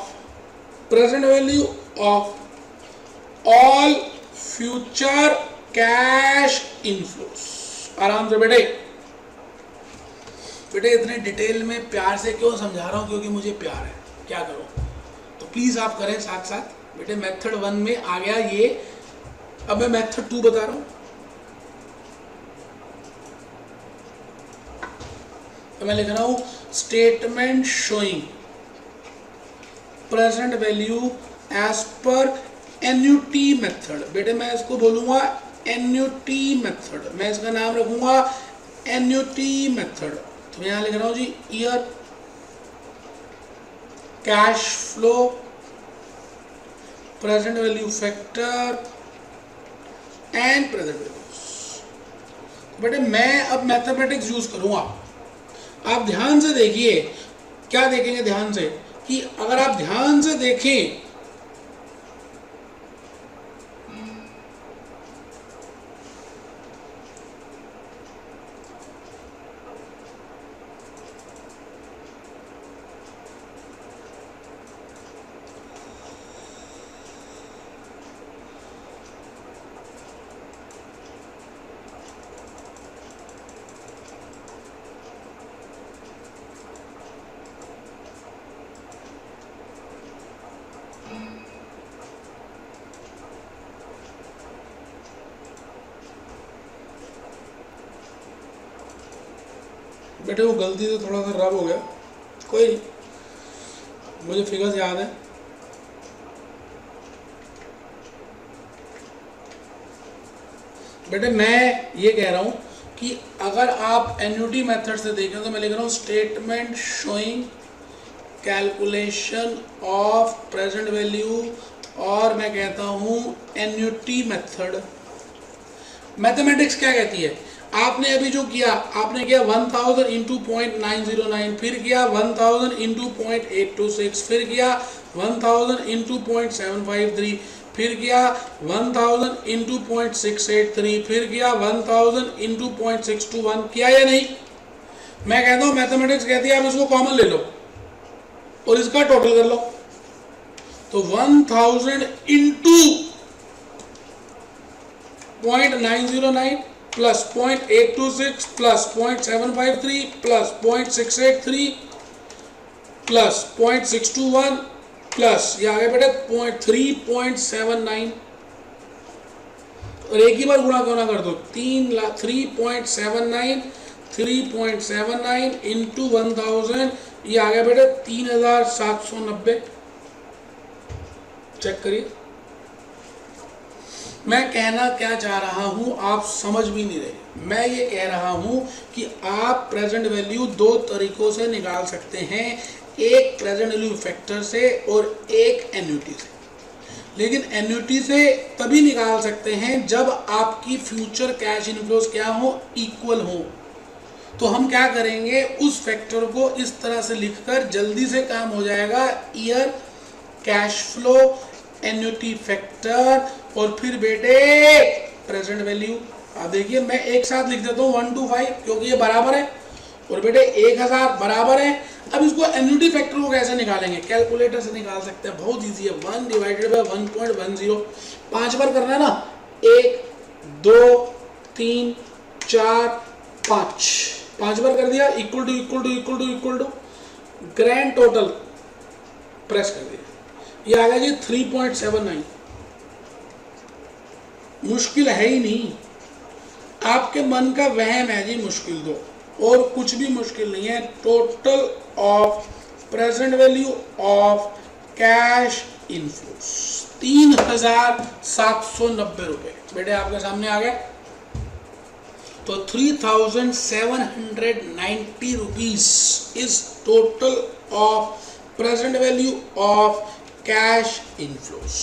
present value of all future cash inflows. आराम से बेटे, बेटे इतने डिटेल में प्यार से क्यों समझा रहा हूं, क्योंकि मुझे प्यार है, क्या करूं। तो प्लीज आप करें साथ साथ। बेटे मेथड 1 में आ गया ये, अब मैं मेथड 2 बता रहा हूं। तो मैं लिख रहा हूं statement showing present value as per annuity method. बेटे मैं इसको बोलूंगा एन्युटी मेथड, मैं इसका नाम रखूंगा एन्युटी मेथड। तो मैं यहां लिख रहा हूं जी year cash flow present value factor and present values. बेटे मैं अब मैथमेटिक्स यूज करूंगा। आप ध्यान से देखिए, क्या देखेंगे ध्यान से, कि अगर आप ध्यान से देखें बेटे वो गलती से थोड़ा सा रब हो गया, कोई नहीं, मुझे फिगर्स याद है। बेटे मैं ये कह रहा हूं कि अगर आप एन्युटी मेथड से देखें तो मैं लिख रहा हूं statement showing calculation of present value, और मैं कहता हूं एन्युटी मेथड। मैथमेटिक्स क्या कहती है, आपने अभी जो किया, आपने किया 1000 इंटू 0.909, फिर किया 1000 इंटू 0.826, फिर किया 1000 इंटू 0.753, फिर किया 1000 इंटू 0.683, फिर किया 1000 इंटू 0.621, किया या नहीं। मैं कहता हूं मैथमेटिक्स कहती है आप इसको कॉमन ले लो और इसका टोटल कर लो। तो 1000 into 0.909 plus 0.826 plus 0.753 plus 0.683 plus 0.621 plus ये आ गए बेटे 3.79, और एक ही बार गुणा क्यों ना कर दो, 3.79 इंटू 1000, ये आ गया बेटे 3790। चेक करिए मैं कहना क्या चाह रहा हूं, आप समझ भी नहीं रहे। मैं ये कह रहा हूं कि आप प्रेजेंट वैल्यू दो तरीकों से निकाल सकते हैं, एक प्रेजेंट वैल्यू फैक्टर से और एक एन्युटी से। लेकिन एन्युटी से तभी निकाल सकते हैं जब आपकी फ्यूचर कैश इनफ्लोज क्या हो, इक्वल हो। तो हम क्या करेंगे, उस फैक्टर को इस तरह से लिखकर जल्दी से काम हो जाएगा, year cash flow annuity factor और फिर बेटे प्रेजेंट वैल्यू। आप देखिए मैं एक साथ लिख देता हूँ 1 to 5 क्योंकि ये बराबर है, और बेटे 1000 बराबर है। अब इसको एन्युटी फैक्टर को कैसे निकालेंगे, कैलकुलेटर से निकाल सकते हैं, बहुत इजी है। 1 डिवाइडेड बाय 1.10, 5 बार करना है ना, 1 2 3 4 5 बार कर दिया, equal to equal to equal to equal to grand total press कर दिया, ये आ गया जी 3.79। मुश्किल है ही नहीं, आपके मन का वहम है जी मुश्किल दो, और कुछ भी मुश्किल नहीं है। Total of present value of cash inflows 3,790 रुपए बेटे आपके सामने आ गया। तो 3,790 rupees is total of present value of cash inflows.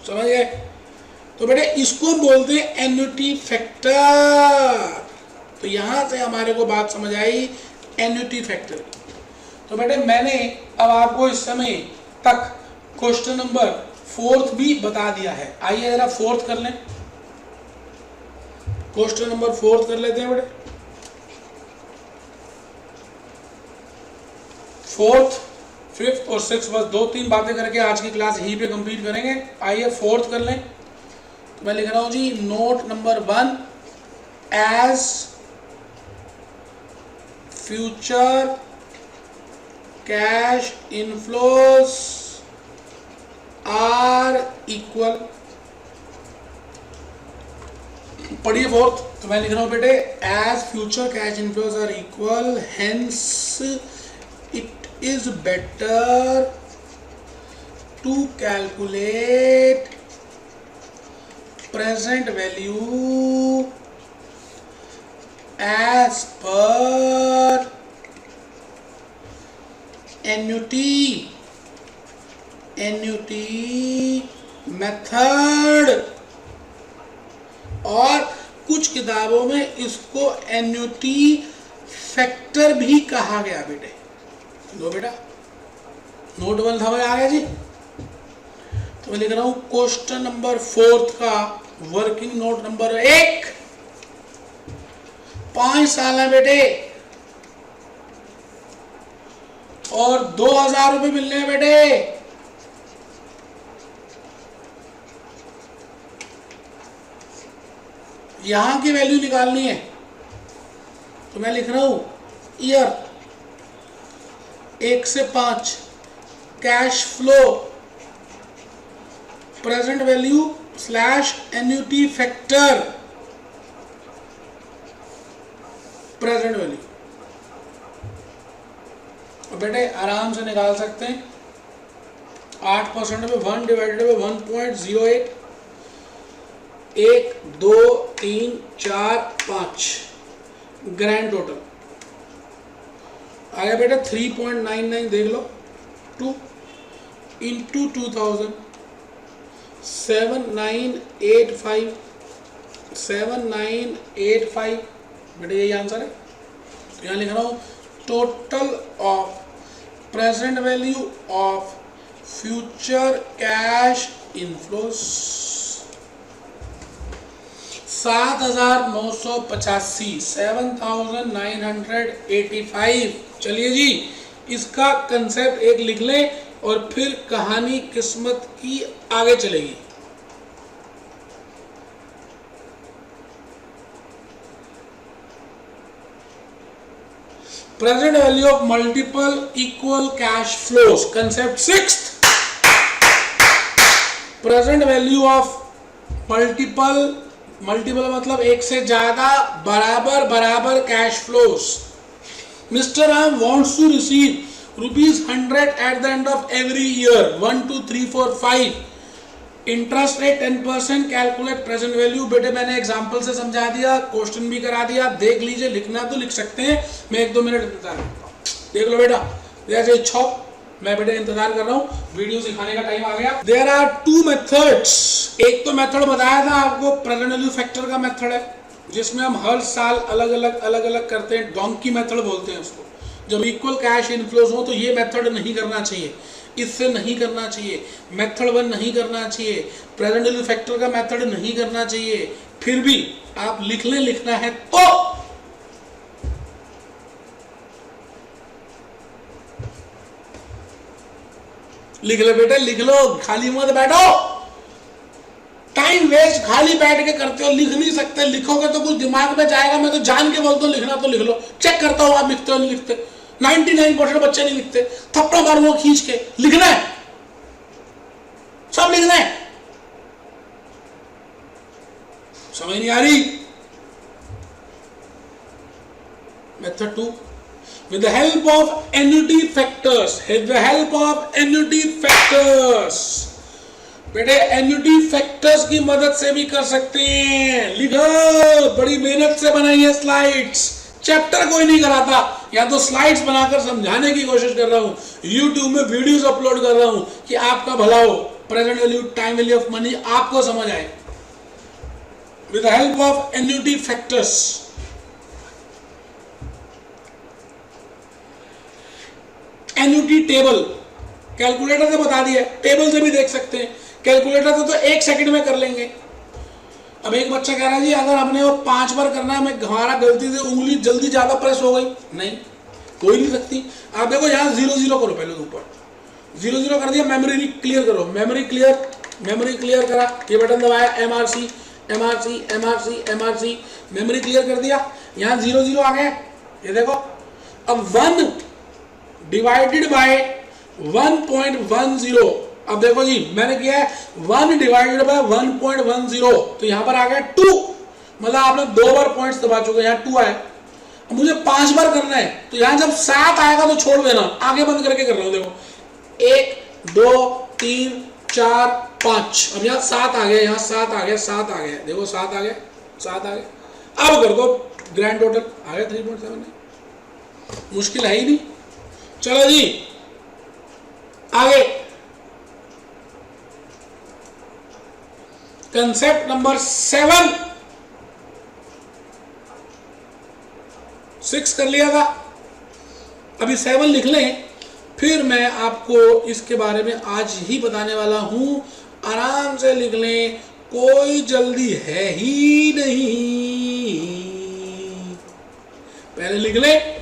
समझ गए? तो बेटे इसको बोलते हैं एन्युटी फैक्टर। तो यहां से हमारे को बात समझ आई एन्युटी फैक्टर की। तो बेटे मैंने अब आपको इस समय तक क्वेश्चन नंबर 4 भी बता दिया है। आइए जरा 4 कर लें, क्वेश्चन नंबर 4 कर लेते हैं बेटे। 4th, 5th और 6th बस 2-3 बातें करके आज की क्लास यहीं पे कंप्लीट करेंगे। आइए 4th कर लें। तो मैं लिख रहा हूं जी note number 1, as future cash inflows are equal, पढ़िए 4th। तो मैं लिख रहा हूं बेटे as future cash inflows are equal, hence it is better to calculate present value as per annuity method, और कुछ किताबों में इसको एन्युटी फैक्टर भी कहा गया बेटे। लो बेटा नोट 1 समझ आ गया जी। तो मैं लिख रहा हूं क्वेश्चन नंबर 4 का वर्किंग नोट नंबर 1, 5 साल है बेटे और 2,000 रुपए मिलने हैं बेटे। यहां की वैल्यू निकालनी है। तो मैं लिख रहा हूं ईयर 1 से 5, cash flow present value slash annuity factor present value. बेटे आराम से निकाल सकते हैं। 8% में 1 डिवाइडेड बाय 1.08, 1 2 3 4 5 ग्रैंड टोटल आ गया बेटा 3.99। देख लो 2 इंटू 2000 7985 बेटे यही आंसर है। तो यहाँ लिख रहा हूँ total of present value of future cash inflows 7,985 7,985। चलिए जी इसका कंसेप्ट एक लिख लें और फिर कहानी किस्मत की आगे चलेगी। Present value of multiple equal cash flows concept 6th। Present value of multiple मतलब एक से ज्यादा बराबर cash flows. Mister Ram wants to receive ₹100 at the end of every year 1 2 3 4 5, interest rate 10%, calculate present value. बेटे मैंने एग्जांपल से समझा दिया, क्वेश्चन भी करा दिया, देख लीजिए। लिखना तो लिख सकते हैं, मैं 1-2 मिनट इंतजार करता हूँ। देख लो बेटा जैसे इच्छा हो, मैं बेटे इंतजार कर रहा हूँ। वीडियो सिखाने का टाइम आ गया। There are 2 methods. एक तो मेथड बताया था आपको प्रेजेंट वैल्यू फैक्टर का मेथड है, जिसमें हम हर साल अलग अलग करते हैं। डोंकी मेथड बोलते हैं उसको। जब इक्वल कैश इनफ्लोस हो तो ये मेथड नहीं करना चाहिए, इससे नहीं करना चाहिए, मेथड 1 नहीं करना चाहिए, प्रेजेंट वैल्यू फैक्टर का मेथड नहीं करना चाहिए। फिर भी आप लिख लें, लिखना है तो लिख लो बेटे, लिख लो, खाली मत बैठो। टाइम वेस्ट खाली बैठ के करते हो, लिख नहीं सकते। लिखोगे तो कुछ दिमाग में जाएगा। मैं तो जान के बोलता हूँ लिखना तो लिख लो। चेक करता हूँ आप लिखते हो नहीं लिखते। 99% बच्चे नहीं लिखते, थप्पड़ मारूंगा खींच के। लिखना है, सब लिखना है। समझ नहीं आ रही? Method 2, with the help of annuity factors, with the help of annuity factors, बेटे एन्युटी फैक्टर्स की मदद से भी कर सकते हैं। लिखो, बड़ी मेहनत से बनाई है स्लाइड्स, चैप्टर कोई नहीं कराता, या तो स्लाइड्स बनाकर समझाने की कोशिश कर रहा हूं, यूट्यूब में वीडियोस अपलोड कर रहा हूं कि आपका भला हो, present value, time value of money आपको समझ आए। With the help of annuity factors, annuity table, calculator से बता दिया, टेबल से भी देख सकते हैं, कैलकुलेटर से तो 1 सेकंड में कर लेंगे। अब एक बच्चा कह रहा है जी अगर हमने वो 5 बार करना है, मैं हमारा गलती से उंगली जल्दी ज्यादा प्रेस हो गई, नहीं, कोई नहीं सकती। आप देखो यहाँ 0 करो, पहले ऊपर 0 कर दिया, मेमोरी क्लियर करो, मेमोरी क्लियर करा, ये बटन दबाया, MRC, मेमोरी क्लियर कर दिया, यहाँ 0 आ गया, ये देखो। अब 1 डिवाइडेड बाय 1.10, अब देखो जी मैंने किया है 1 डिवाइडेड बाय 1.10, तो यहां पर आ गया 2, मतलब आपने 2 बार पॉइंट्स दबा चुके, यहाँ 2 आया। अब मुझे 5 बार करना है, तो यहां जब 7 आएगा तो छोड़ देना, आगे बंद करके कर रहा हूं, देखो 1 2 3 4 5, अब यहाँ 7 आ गया, यहाँ 7 आ गया, 7 आ गया, देखो 7 आ गया, 7 आ गया। अब कर दो ग्रैंड टोटल, आ गया 3.7, मुश्किल है ही नहीं। चलो जी आगे, कंसेप्ट नंबर 7, 6 कर लिया था, अभी 7 लिख लें, फिर मैं आपको इसके बारे में आज ही बताने वाला हूं। आराम से लिख लें, कोई जल्दी है ही नहीं। पहले लिख लें,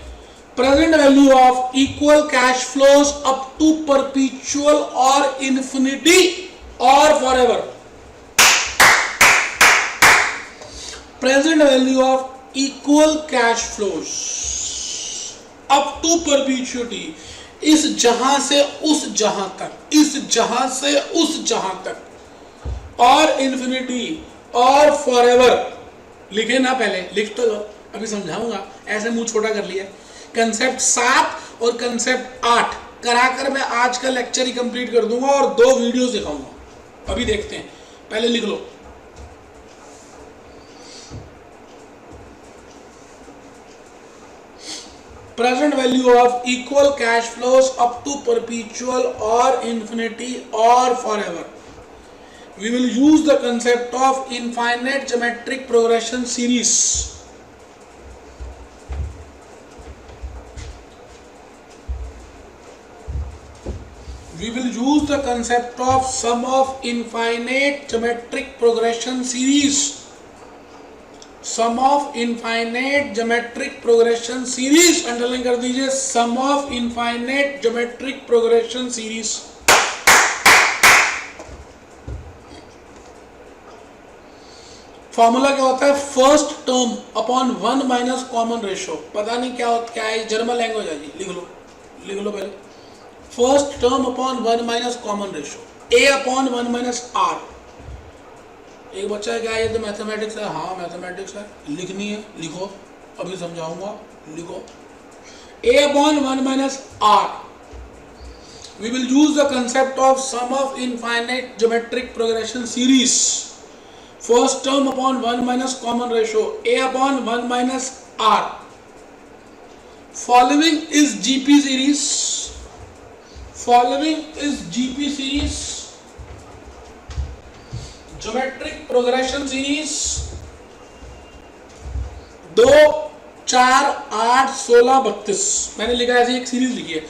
present value of equal cash flows up to perpetual और इन्फिनिटी और forever. Present value of equal cash flows up to perpetuity, इस जहां से उस जहां तक, इस जहां से उस जहां तक, और इन्फिनिटी और फॉरएवर। लिखे ना, पहले लिख तो लो, अभी समझाऊंगा, ऐसे मुंह छोटा कर लिया। कंसेप्ट 7 और कंसेप्ट 8 कराकर मैं आज का लेक्चर ही कंप्लीट कर दूंगा और 2 वीडियोस दिखाऊंगा। अभी देखते हैं, पहले लिख लो। Present value of equal cash flows up to perpetual और इन्फिनिटी और forever. We will use the concept of infinite geometric progression series. We will use the concept of sum of infinite geometric progression series. Sum of infinite geometric progression series. Underline कर दीजिए, sum of infinite geometric progression series. Formula क्या होता है? First term upon 1 minus common ratio. पता नहीं क्या होता, क्या है, जर्मन लैंग्वेज है जी, लिख लो पहले। First term upon 1 minus common ratio, a upon 1 minus r. एक बच्चा है, क्या है, ये तो मैथमेटिक्स है। हाँ मैथमेटिक्स है, लिखनी है, लिखो, अभी समझाऊंगा, लिखो। A upon 1 minus R. We will use the concept of sum of infinite geometric progression series. First term upon 1 minus common ratio, a upon 1 minus r. Following is GP series. Following is GP series. Geometric progression series. 2, 4, 8, 16, 32। मैंने लिखा ऐसे एक series लिखी है।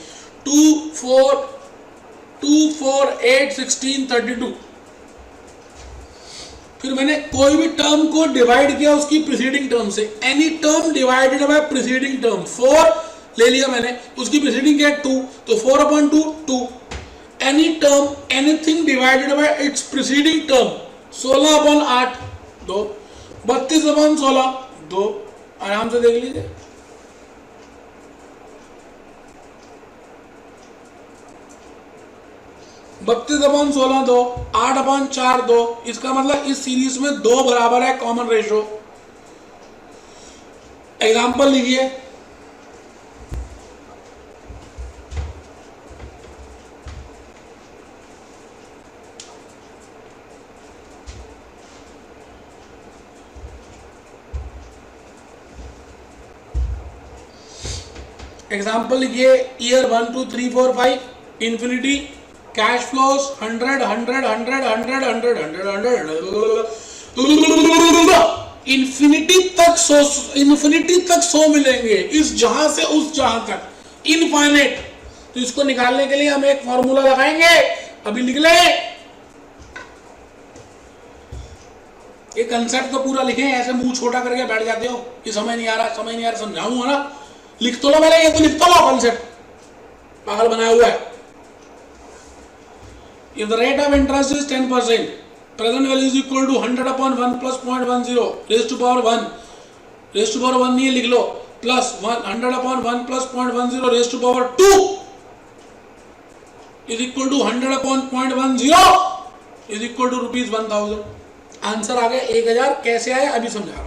2, 4, 8, 16, 32। फिर मैंने कोई भी टर्म को डिवाइड किया उसकी प्रीसीडिंग टर्म से। Any term divided bye preceding term. 4 ले लिया मैंने, उसकी प्रीसीडिंग क्या है 2, तो 4 upon 2 2। Any term anything divided by it's preceding term. 16 upon 8 2, 32 upon 16 2। आराम से देख लीजिए। 32/16 2, 8/4 2। इसका मतलब इस सीरीज में 2 बराबर है कॉमन रेशो। एग्जाम्पल लिखिए। एग्जाम्पल लिखिए। Year 1 2 3 4 5 infinity, cash flows 100 100 100 100 100 infinity तक 100, इंफिनिटी तक 100 मिलेंगे, इस जहां से उस जहां तक, इनफाइनेट। तो इसको निकालने के लिए हम एक फॉर्मूला लगाएंगे, अभी लिख ले। ये कंसेप्ट तो पूरा लिखे, ऐसे मुंह छोटा करके बैठ जाते हो कि समझ नहीं आ रहा, समझ नहीं आ रहा, समझाऊंगा ना। लिख तो लो पहले, ये तो लिख तो लो कॉन्सेप्ट, पागल बनाया हुआ है। If the rate of interest is 10%, present value is equal to 100/1 plus 0.10 raised to power 1, raised to power 1 नहीं लिख लो, plus 100/1 plus 0.10 raised to power 2 is equal to 100/0.10 is equal to ₹1000। Answer आ गया 1000। कैसे आया अभी समझा रहा हूं।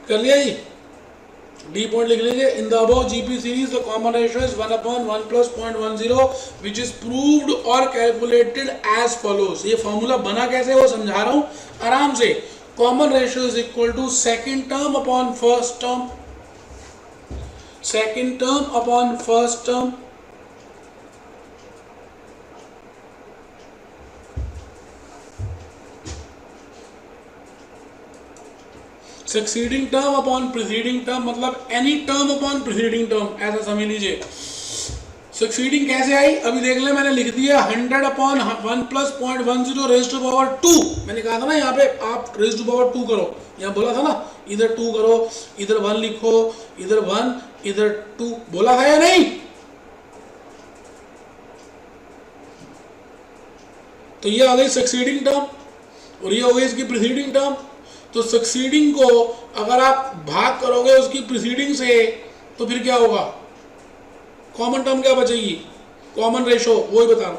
कर लिया जी। डी पॉइंट लिख लीजिए। In the above GP series the common ratio is 1/1 plus 0.10 which is proved और कैलकुलेटेड एज फॉलोज। ये फॉर्मूला बना कैसे वो समझा रहा हूं आराम से। Common ratio is equal to second term upon first term, second term upon first term succeeding term upon preceding term, मतलब any term upon preceding term, ऐसा समझ लीजिए। सक्सीडिंग कैसे आई अभी देख ले, मैंने लिख दिया 100/1 plus 0.10 raised to power 2। मैंने कहा था ना यहाँ पे आप raised to power 2 करो, यहाँ बोला था ना इधर 2 करो, इधर 1 लिखो, इधर 1 इधर 2, बोला था या नहीं। तो ये आ गई सक्सीडिंग टर्म और ये हो गई इसकी प्रीसीडिंग टर्म। तो सक्सीडिंग को अगर आप भाग करोगे उसकी प्रीसीडिंग से तो फिर क्या होगा, कॉमन टर्म क्या बचेगी, कॉमन रेशो, वही बता रहा हूं।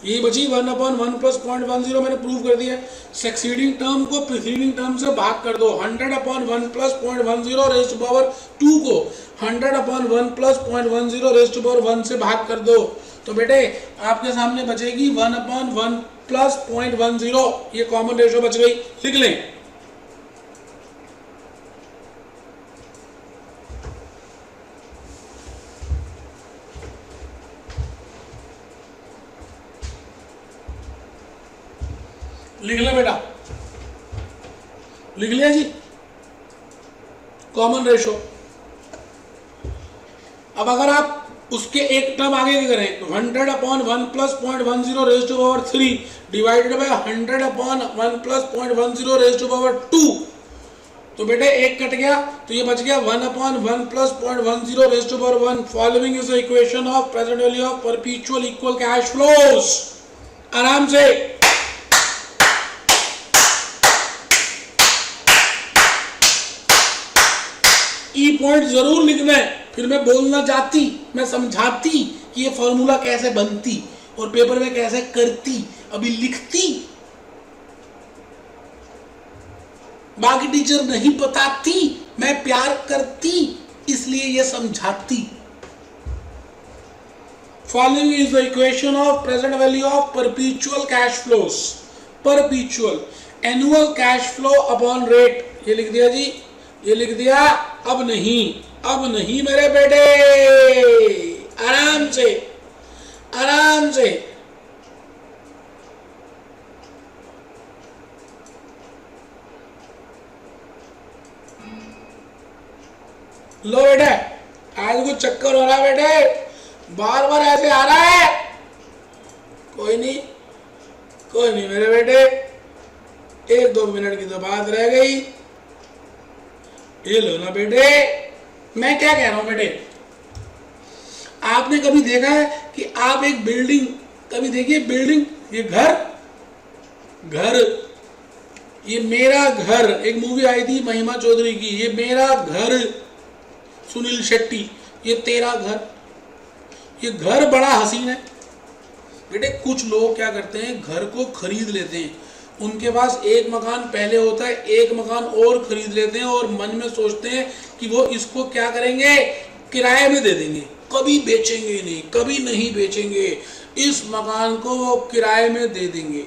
ये बची 1/1 plus 0.10, मैंने प्रूव कर दिया। सक्सीडिंग टर्म को प्रीसीडिंग टर्म से भाग कर दो। 100/1 plus 0.10 raised to power 2 को 100/1 plus 0.10 raised to power 1 से भाग कर दो। तो बेटे आपके सामने बचेगी 1/1 plus 0.10, ये कॉमन रेशो बच गई। लिख लें। लिख ले बेटा, लिख लिया जी कॉमन रेशो। अब अगर आप उसके एक टर्म आगे करें, 100/1 plus 0.10 raised to power 3 divided by 100/1 plus 0.10 raised to power 2, तो बेटे एक कट गया तो ये बच गया 1/1 plus 0.10 raised to power 1। Following is the equation of present value of perpetual equal cash flows. आराम से ई पॉइंट जरूर लिखना है, फिर मैं बोलना जाती, मैं समझाती कि ये फॉर्मूला कैसे बनती और पेपर में कैसे करती, अभी लिखती। बाकी टीचर नहीं बताती, मैं प्यार करती इसलिए ये समझाती। Following is the equation of present value of perpetual cash flows. Perpetual annual cash flow upon rate, ये लिख दिया जी, ये लिख दिया। अब नहीं, अब नहीं मेरे बेटे, आराम से आराम से। लो बेटे, आज कुछ चक्कर हो रहा है बेटे, बार बार ऐसे आ रहा है। कोई नहीं, कोई नहीं मेरे बेटे, 1-2 मिनट की तो बात रह गई। ये लो ना बेटे, मैं क्या कह रहा हूं बेटे, आपने कभी देखा है कि आप एक बिल्डिंग, कभी देखिए बिल्डिंग, ये घर, ये मेरा घर, एक मूवी आई थी महिमा चौधरी की, ये मेरा घर, सुनील शेट्टी, ये तेरा घर। ये घर बड़ा हसीन है बेटे। कुछ लोग क्या करते हैं, घर को खरीद लेते हैं, उनके पास एक मकान पहले होता है, एक मकान और खरीद लेते हैं और मन में सोचते हैं कि वो इसको क्या करेंगे, किराए में दे देंगे, कभी बेचेंगे नहीं, कभी नहीं बेचेंगे, इस मकान को वो किराए में दे देंगे।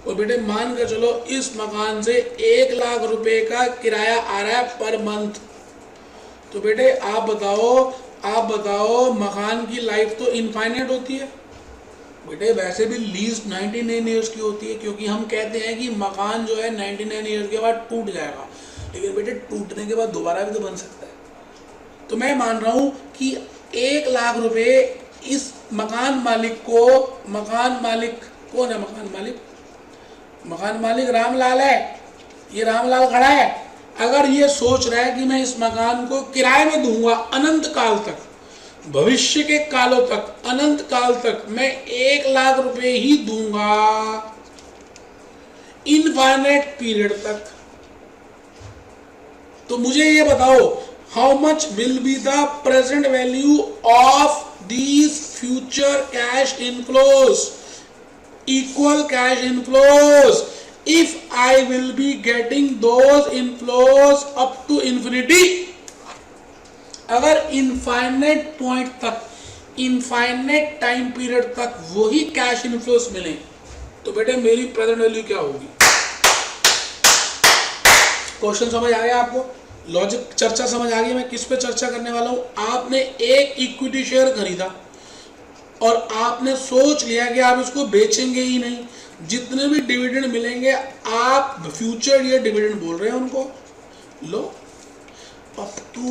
और बेटे मान कर चलो इस मकान से 1 लाख रुपए का किराया आ रहा है पर मंथ। तो बेटे आप बताओ मकान की लाइफ तो इनफाइनाइट होती है बेटे। वैसे भी लीज 99 ईयर्स की होती है, क्योंकि हम कहते हैं कि मकान जो है 99 ईयर्स के बाद टूट जाएगा, लेकिन बेटे टूटने के बाद दोबारा भी तो बन सकता है। तो मैं मान रहा हूं कि 1 लाख रुपए इस मकान मालिक को, मकान मालिक कौन है, मकान मालिक रामलाल है, ये रामलाल खड़ा है। अगर ये सोच रहा है कि मैं इस मकान को किराए में दूंगा अनंत काल तक, भविष्य के कालों तक, अनंत काल तक मैं 1 लाख रुपए ही दूंगा, इनफाइनाइट पीरियड तक, तो मुझे ये बताओ how much will be the present value of these future cash inflows, equal cash inflows if I will be getting those inflows up to infinity। अगर इनफाइनाइट पॉइंट तक, इनफाइनाइट टाइम पीरियड तक वही cash inflows मिले, तो बेटे मेरी present value क्या होगी। क्वेश्चन समझ आ गया आपको, लॉजिक चर्चा समझ आ गई। मैं किस पे चर्चा करने वाला हूं। आपने एक इक्विटी शेयर खरीदा और आपने सोच लिया कि आप इसको बेचेंगे ही नहीं, जितने भी डिविडेंड मिलेंगे आप फ्यूचर ईयर डिविडेंड बोल रहे हैं उनको, लो अप टू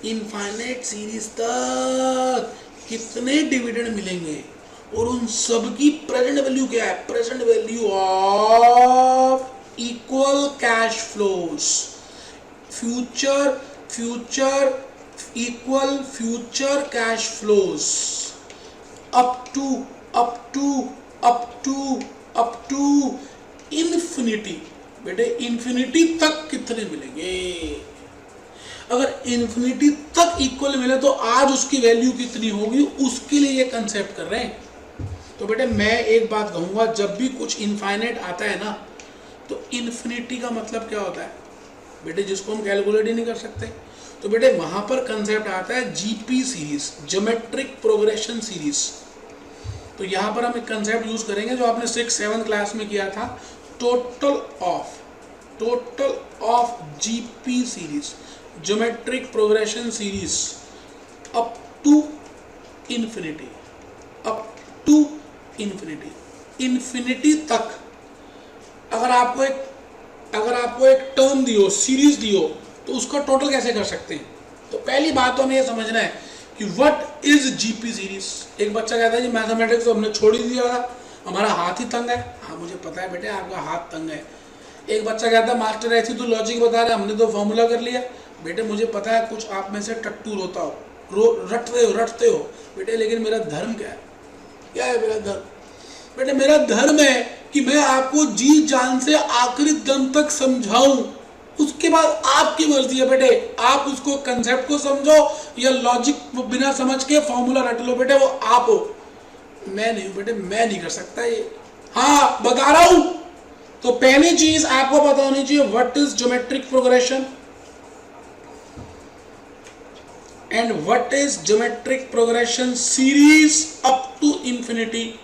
इनफाइनाइट सीरीज तक कितने डिविडेंड मिलेंगे और उन सब की प्रेजेंट वैल्यू क्या है, present value of equal cash flows, future equal future cash flows up to infinity। बेटे इंफिनिटी तक कितने मिलेंगे। अगर इंफिनिटी तक इक्वल मिले तो आज उसकी वैल्यू कितनी होगी, उसके लिए ये कंसेप्ट कर रहे हैं। तो बेटे मैं एक बात कहूंगा, जब भी कुछ इनफाइनाइट आता है ना, तो इन्फिनिटी का मतलब क्या होता है बेटे, जिसको हम कैलकुलेट ही नहीं कर सकते। तो बेटे वहां पर कंसेप्ट आता है GP series, geometric progression series. तो यहां पर हम एक कंसेप्ट यूज करेंगे जो आपने 6-7 क्लास में किया था, total of GP series, geometric progression series up to infinity, infinity तक। अगर आपको एक टर्म दियो, सीरीज दियो, तो उसका टोटल कैसे कर सकते हैं। तो पहली बात तो हमें ये समझना है कि व्हाट इज जीपी सीरीज। एक बच्चा कहता है जी मैथमेटिक्स तो हमने छोड़ ही दिया था, हमारा हाथ ही तंग है। हाँ मुझे पता है बेटे आपका हाथ तंग है। एक बच्चा कहता है मास्टर ऐसी तो लॉजिक बता रहे, हमने तो फॉर्मूला कर लिया। बेटे मुझे पता है कुछ आप में से टट्टू रोता हो, रटते हो बेटे, लेकिन मेरा धर्म क्या है मेरा धर्म। बेटे मेरा धर्म है कि मैं आपको जी जान से आखिरी दम तक समझाऊं, उसके बाद आपकी मर्जी है बेटे, आप उसको कंसेप्ट को समझो या लॉजिक बिना समझ के फॉर्मूला रट लो, बेटे वो आप हो, मैं नहीं हूं बेटे, मैं नहीं कर सकता ये। हाँ बता रहा हूं। तो पहली चीज आपको पता होनी चाहिए what is geometric progression and what is geometric progression series up to infinity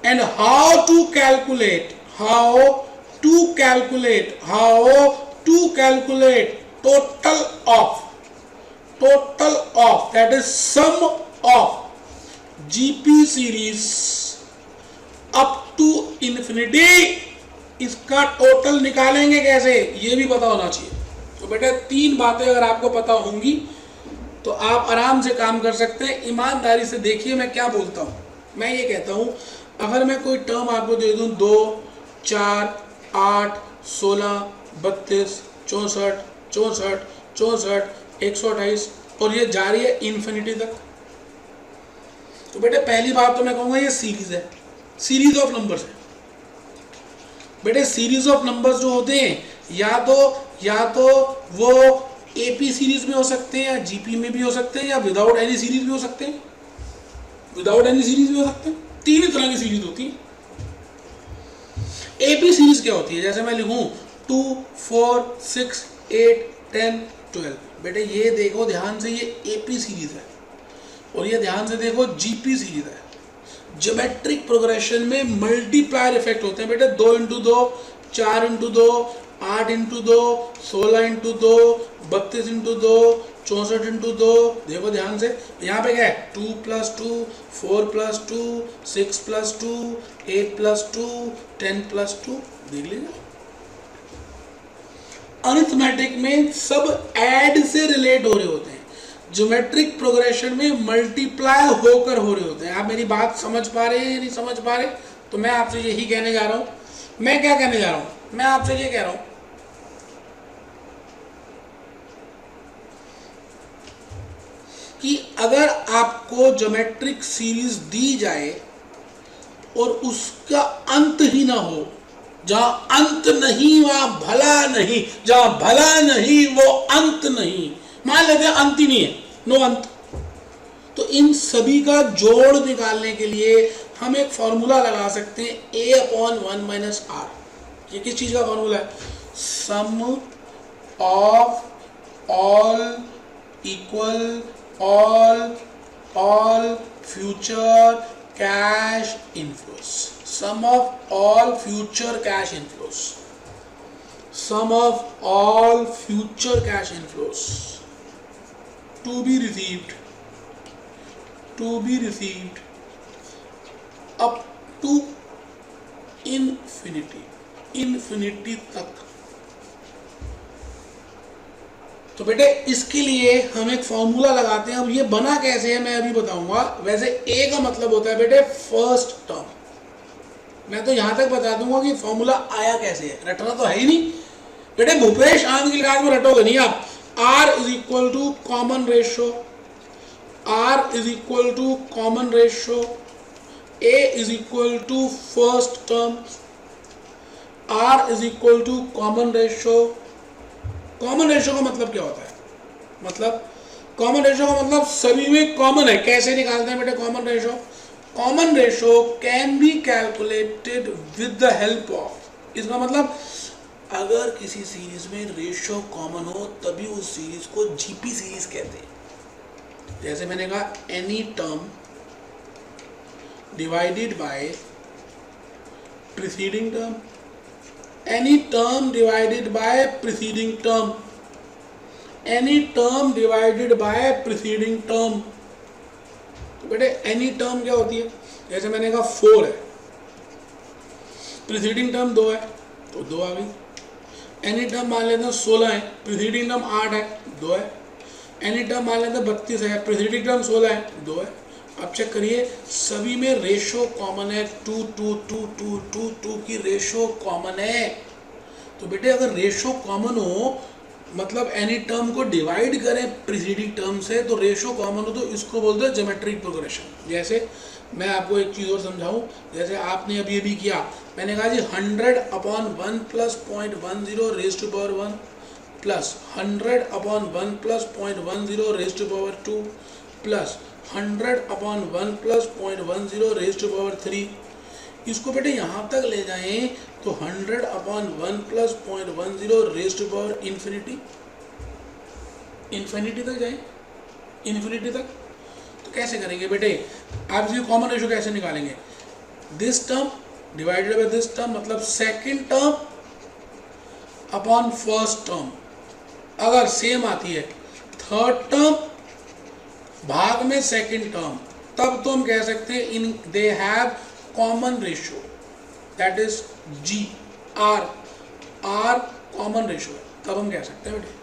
and how to calculate total of that is sum of GP series up to infinity। इसका टोटल निकालेंगे कैसे, ये भी पता होना चाहिए। तो बेटा 3 बातें अगर आपको पता होंगी तो आप आराम से काम कर सकते हैं। ईमानदारी से देखिए मैं क्या बोलता हूं। मैं ये कहता हूं अगर मैं कोई टर्म आपको दे दूं 2, 4, 8, 16, 32, 64, 64, 64, 128 और ये जा रही है इन्फिनिटी तक। तो बेटे पहली बात तो मैं कहूँगा ये सीरीज है, सीरीज ऑफ नंबर्स है। बेटे सीरीज ऑफ नंबर्स जो होते हैं या तो वो एपी सीरीज में हो सकते हैं या जीपी में भी हो सकते हैं या विदाउट एनी सीरीज भी हो सकते हैं, विदाउट एनी सीरीज भी हो सकते हैं। तीन ही तरह की सीरीज होती है। एपी सीरीज क्या होती है? जैसे मैं लिखूं 2, 4, 6, 8, 10, 12। बेटे ये देखो ध्यान से, ये एपी सीरीज है और ये ध्यान से देखो जीपी सीरीज है। ज्योमेट्रिक प्रोग्रेशन में मल्टीप्लायर इफेक्ट होते हैं बेटे। 2 into 2, 4 into 2, 8 into 2, 16 into 2, 32 into 2, 64 into 2। देखो ध्यान से, यहाँ पे क्या है? 2 + 2, 4 + 2, 6 + 2, 8 + 2, 10 + 2। देख लीजिए। अरिथमेटिक में सब ऐड से रिलेट हो रहे होते हैं, ज्योमेट्रिक प्रोग्रेशन में मल्टीप्लाई होकर हो रहे होते हैं। आप मेरी बात समझ पा रहे हैं या नहीं समझ पा रहे? तो मैं आपसे यही कहने जा रहा हूं। मैं क्या कहने जा रहा हूं? मैं आपसे ये कह रहा हूं कि अगर आपको ज्योमेट्रिक सीरीज दी जाए और उसका अंत ही ना हो, जहां अंत नहीं वहां भला नहीं, जहां भला नहीं वो अंत नहीं, मान लेते हैं अंत ही नहीं है, नो अंत, तो इन सभी का जोड़ निकालने के लिए हम एक फॉर्मूला लगा सकते हैं, a/1 - r। ये किस चीज का फॉर्मूला है? Sum of all future cash inflows, sum of all future cash inflows, sum of all future cash inflows to be received up to infinity तक। तो बेटे इसके लिए हम एक फॉर्मूला लगाते हैं। अब ये बना कैसे है मैं अभी बताऊंगा। वैसे ए का मतलब होता है बेटे फर्स्ट टर्म। मैं तो यहां तक बता दूंगा कि फॉर्मूला आया कैसे है, रटना तो है ही नहीं बेटे। भूपेश आनंद की क्लास में रटोगे नहीं आप। R = common ratio, A = first term, R = common ratio. Common ratio का मतलब क्या होता है? कॉमन रेशो का मतलब सभी में कॉमन है। कैसे निकालते हैं बेटे common ratio? Common ratio can be calculated with the help of, इसका मतलब अगर किसी सीरीज में रेशो कॉमन हो तभी उस सीरीज को जीपी सीरीज कहते हैं। जैसे मैंने कहा any term divided bye preceding term, any term divided bye preceding term, any term divided bye preceding term. तो बेटे एनी टर्म क्या होती है? जैसे मैंने कहा 4 है, प्रीसीडिंग टर्म 2 है तो 2 आ गई। एनी टर्म मान लेते हैं 16 है, प्रीसीडिंग टर्म 8 है, 2 है। एनी टर्म मान लेते हैं 32 है, प्रीसीडिंग टर्म 16 है, 2 है। अब चेक करिए सभी में रेशो कॉमन है, 2 2 2 2 2 2 की रेशो कॉमन है। तो बेटे अगर रेशो कॉमन हो मतलब एनी टर्म को डिवाइड करें प्रीसीडिंग टर्म से तो रेशो कॉमन हो, तो इसको बोलते हैं ज्योमेट्रिक प्रोग्रेशन। जैसे मैं आपको एक चीज़ और समझाऊं, जैसे आपने अभी अभी किया, मैंने कहा जी 100/1 + 0.10 raised to power 1 plus 100/1 + 0.10 raised to power 2 plus 100/1 + 0.10 raised to power 3। इसको बेटे यहाँ तक ले जाएं तो 100/1 + 0.10 raised to power इन्फिनिटी तक जाएं, इन्फिनिटी तक। तो कैसे करेंगे बेटे? आप इसकी कॉमन रेशो कैसे निकालेंगे? This term divided by this term, मतलब second term upon first term. अगर सेम आती है थर्ड टर्म भाग में सेकंड टर्म, तब तो हम कह सकते हैं in they have common ratio, that is जी आर कॉमन रेशो है, तब हम कह सकते हैं बेटे।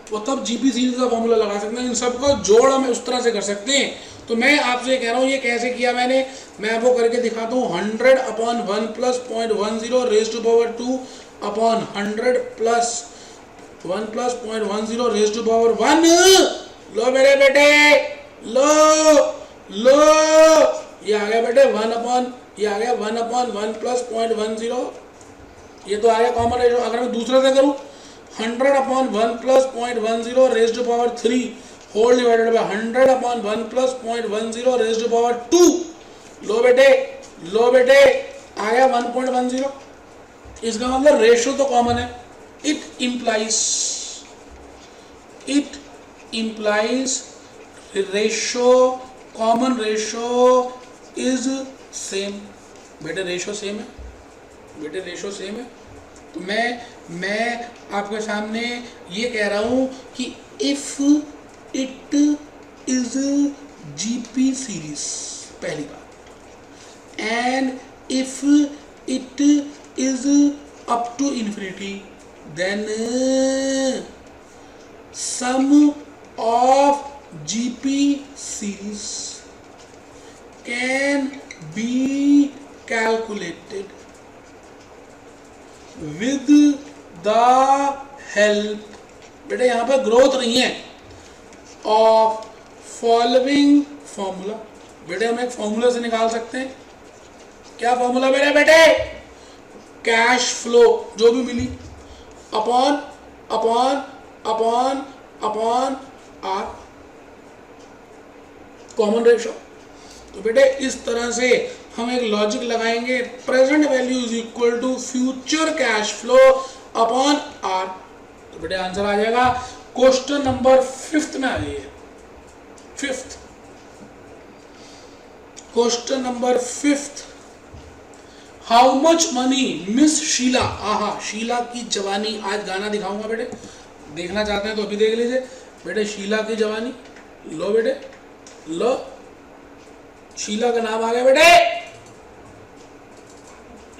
तो तब जीपी सीरीज का फॉर्मूला लगा सकते हैं। इन सबको जोड़ हम उस तरह से कर सकते हैं। तो मैं आपसे कह रहा हूँ ये कैसे किया मैंने, मैं आपको करके दिखाता हूँ। 100/1 + 0.10 raised to power 2 upon 100 + 1 plus 0.10 raise to power 1। लो मेरे बेटे, लो लो, ये आ गया बेटे 1 अपॉन, ये आ गया 1 अपॉन 1 प्लस 0.10, ये तो आ गया कॉमन रेशो। अगर मैं दूसरे से करूं 100 upon 1 plus 0.10 raise to power 3 whole divided by 100 upon 1 plus 0.10 raise to power 2। लो बेटे, लो बेटे, आ गया 1.10। इसका मतलब रेशो तो कॉमन है। It implies ratio, common ratio is same. बेटे रेशो सेम है, बेटे रेशो सेम है। तो मैं आपके सामने ये कह रहा हूं कि if it is GP series, पहली बात, and if it is up to infinity, then sum of GP series can be calculated with the help, बेटे यहाँ पे ग्रोथ नहीं है, of following formula। बेटे हम एक फॉर्मूला से निकाल सकते हैं। क्या फॉर्मूला मेरे बेटे? कैश फ्लो जो भी मिली upon upon upon upon R, common ratio. तो बेटे इस तरह से हम एक लॉजिक लगाएंगे, present value is equal to future cash flow upon R. तो बेटे आंसर आ जाएगा क्वेश्चन नंबर 5 में आ जाइए। 5th question number 5th, how much money miss Sheela, आहा शीला की जवानी, आज गाना दिखाऊंगा बेटे, देखना चाहते हैं तो अभी देख लीजिए। बेटे शीला की जवानी, लो बेटे लो, शीला का नाम आ गया बेटे,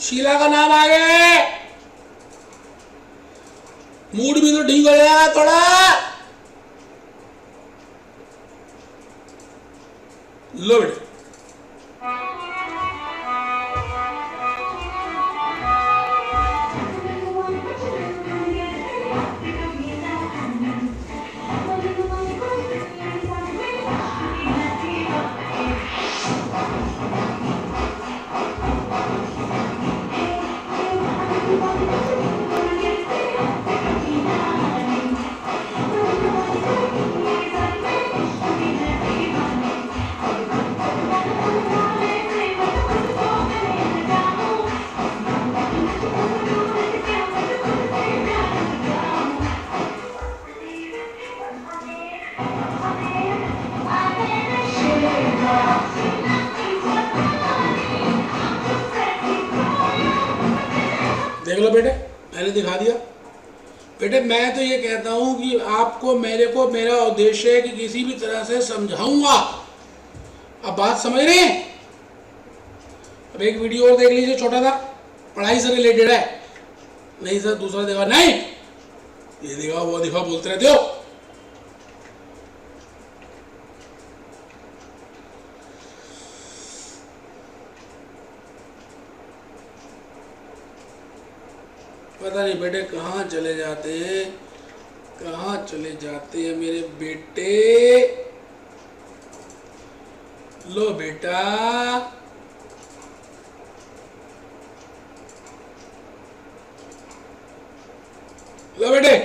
शीला का नाम आ गया है। मूड भी तो ठीक हो जाएगा थोड़ा। लो बेटे, देख लो बेटे, मैंने दिखा दिया। बेटे मैं तो ये कहता हूं कि आपको, मेरे को, मेरा उद्देश्य है कि किसी भी तरह से समझाऊंगा। अब बात समझ रहे हैं? अब एक वीडियो और देख लीजिए, छोटा सा, पढ़ाई से रिलेटेड है। नहीं सर दूसरा देखा, नहीं ये देखा वो देखा बोलते रहते हो। पता नहीं बेटे कहाँ चले जाते हैं, कहाँ चले जाते हैं मेरे बेटे। लो बेटा, लो बेटे,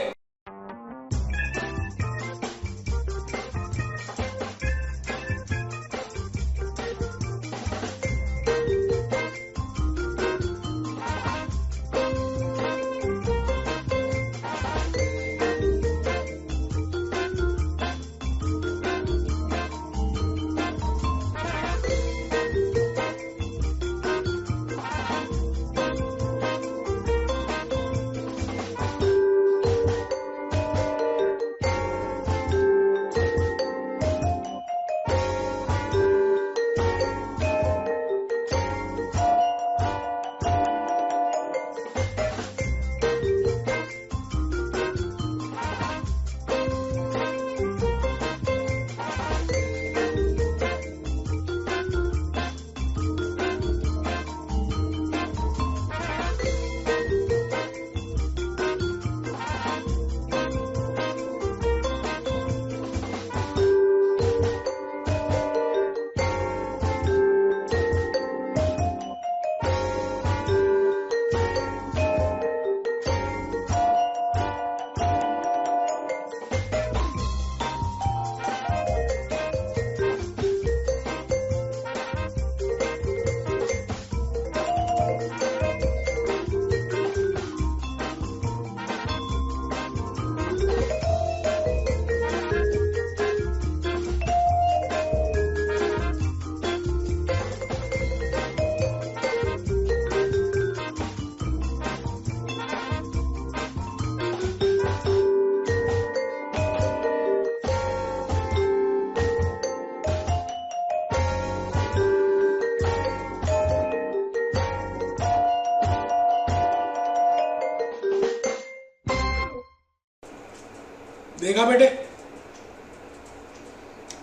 देखा बेटे,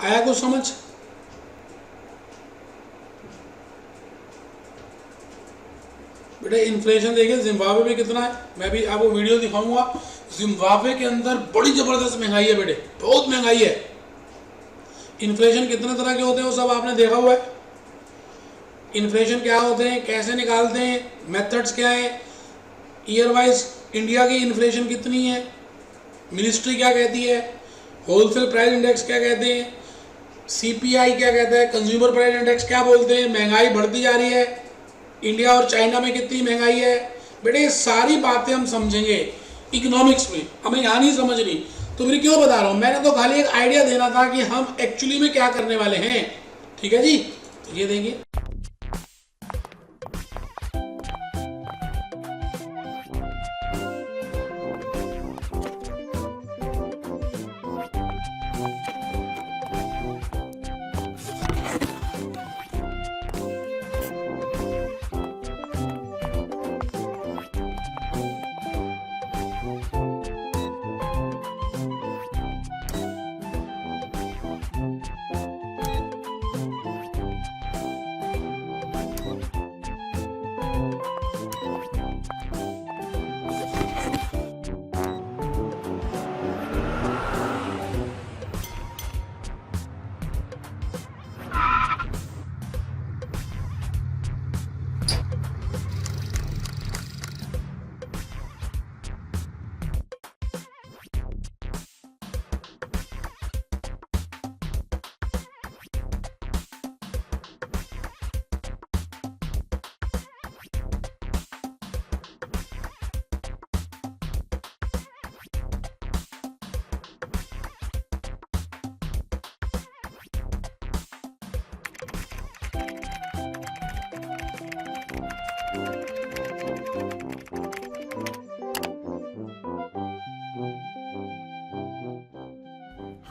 आया कुछ समझ? बेटे इन्फ्लेशन देखिए जिम्बाब्वे में कितना है, मैं भी आपको वीडियो दिखाऊंगा। जिम्बाब्वे के अंदर बड़ी जबरदस्त महंगाई है बेटे, बहुत महंगाई है। इन्फ्लेशन कितने तरह के होते हैं वो सब आपने देखा हुआ है। इन्फ्लेशन क्या होते हैं, कैसे निकालते हैं, मेथड्स क्या है, ईयर वाइज इंडिया की इन्फ्लेशन कितनी है, मिनिस्ट्री क्या कहती है, होलसेल प्राइस इंडेक्स क्या कहते हैं, सीपीआई क्या कहता है, कंज्यूमर प्राइस इंडेक्स क्या बोलते हैं, महंगाई बढ़ती जा रही है, इंडिया और चाइना में कितनी महंगाई है। बेटे ये सारी बातें हम समझेंगे इकोनॉमिक्स में, हमें यहाँ नहीं समझनी। तो फिर क्यों बता रहा हूँ, मैंने तो खाली एक आइडिया देना था कि हम एक्चुअली में क्या करने वाले हैं। ठीक है जी, तो ये देखिए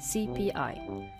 CPI.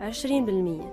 20%.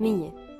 100،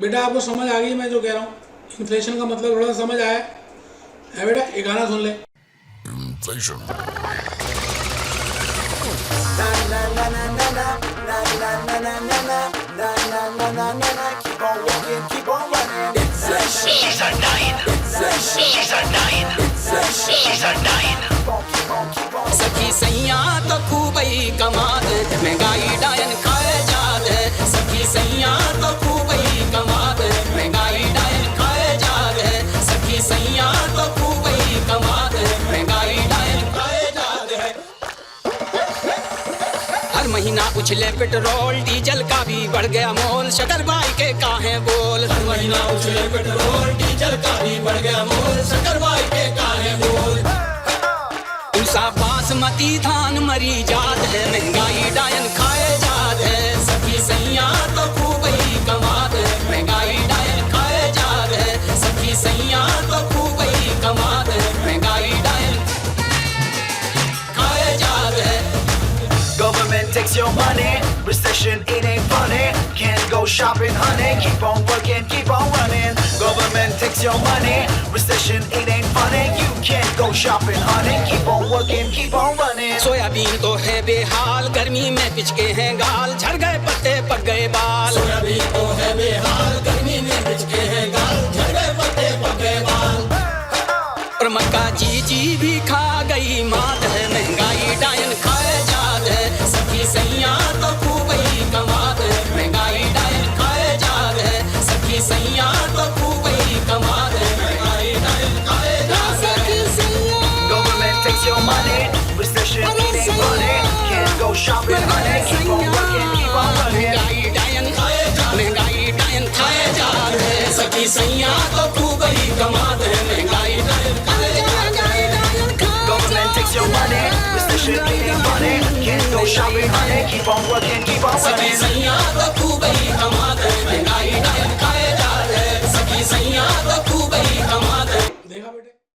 बेटा आपको समझ आ गई मैं जो कह रहा हूँ, इन्फ्लेशन का मतलब थोड़ा समझ आया है बेटा? एक गाना सुन ले। Inflation. Keep on walking, keep on running. She's a nine. She's a nine. She's a nine. सखी सैया तो खूबई कमाल, महंगाई डायन खाए जात है। सखी सैया तो खूबई कमाल, महंगाई डायन खाए जात है। सखी सैया तो खूबई कमाल, महंगाई डायन खाए जात है। हर महीना उछले पेट्रोल डीजल का भी बढ़ गया मोल, शक्कर भाई के काहे बोल। हर महीना उछले पेट्रोल डीजल का भी बढ़ गया मोल, शक्कर भाई के काहे बोल। बासमती धान मरी जात है, महंगाई डायन खाए जात है। सखी सैया तो खूबई कमात है, महंगाई डायन खाए जात है। सखी सैया तो खूबई कमात है, महंगाई डायन खाए जात है। Government takes your money, recession it ain't funny. Can't go shopping, honey. Keep on working, keep on running. Government takes your money, recession it ain't funny. You can't go shopping, honey. Keep on working, keep on running. Soybean तो है बेहाल, गर्मी में पिचके हैं गाल, झड़ गए पत्ते पक गए बाल। सोयाबीन तो है बेहाल, गर्मी में पिचके हैं गाल, झड़ गए पत्ते पक गए बाल। और मक्का जी भी खा गई मात है, महंगाई डायन खाए जात है, सखी सैया तो खूब ही कमात है, महंगाई डायन खाए जात है, सखी सैया तो खूब ही कमात है, महंगाई डायन खाए जात है। Government takes your money, recession it ain't funny. Can't go shopping, honey. Keep on working, keep on running. महंगाई डायन खाए जात, महंगाई डायन खाए जात है, सखी सैया तो खूब ही कमात है, महंगाई डायन खाए जात है। Government takes your money, recession it ain't funny. Can't go shopping, honey. Keep on working, keep on सखी running. सैया तो खूब ही कमात है, महंगाई डायन खाए जात है, सखी सैया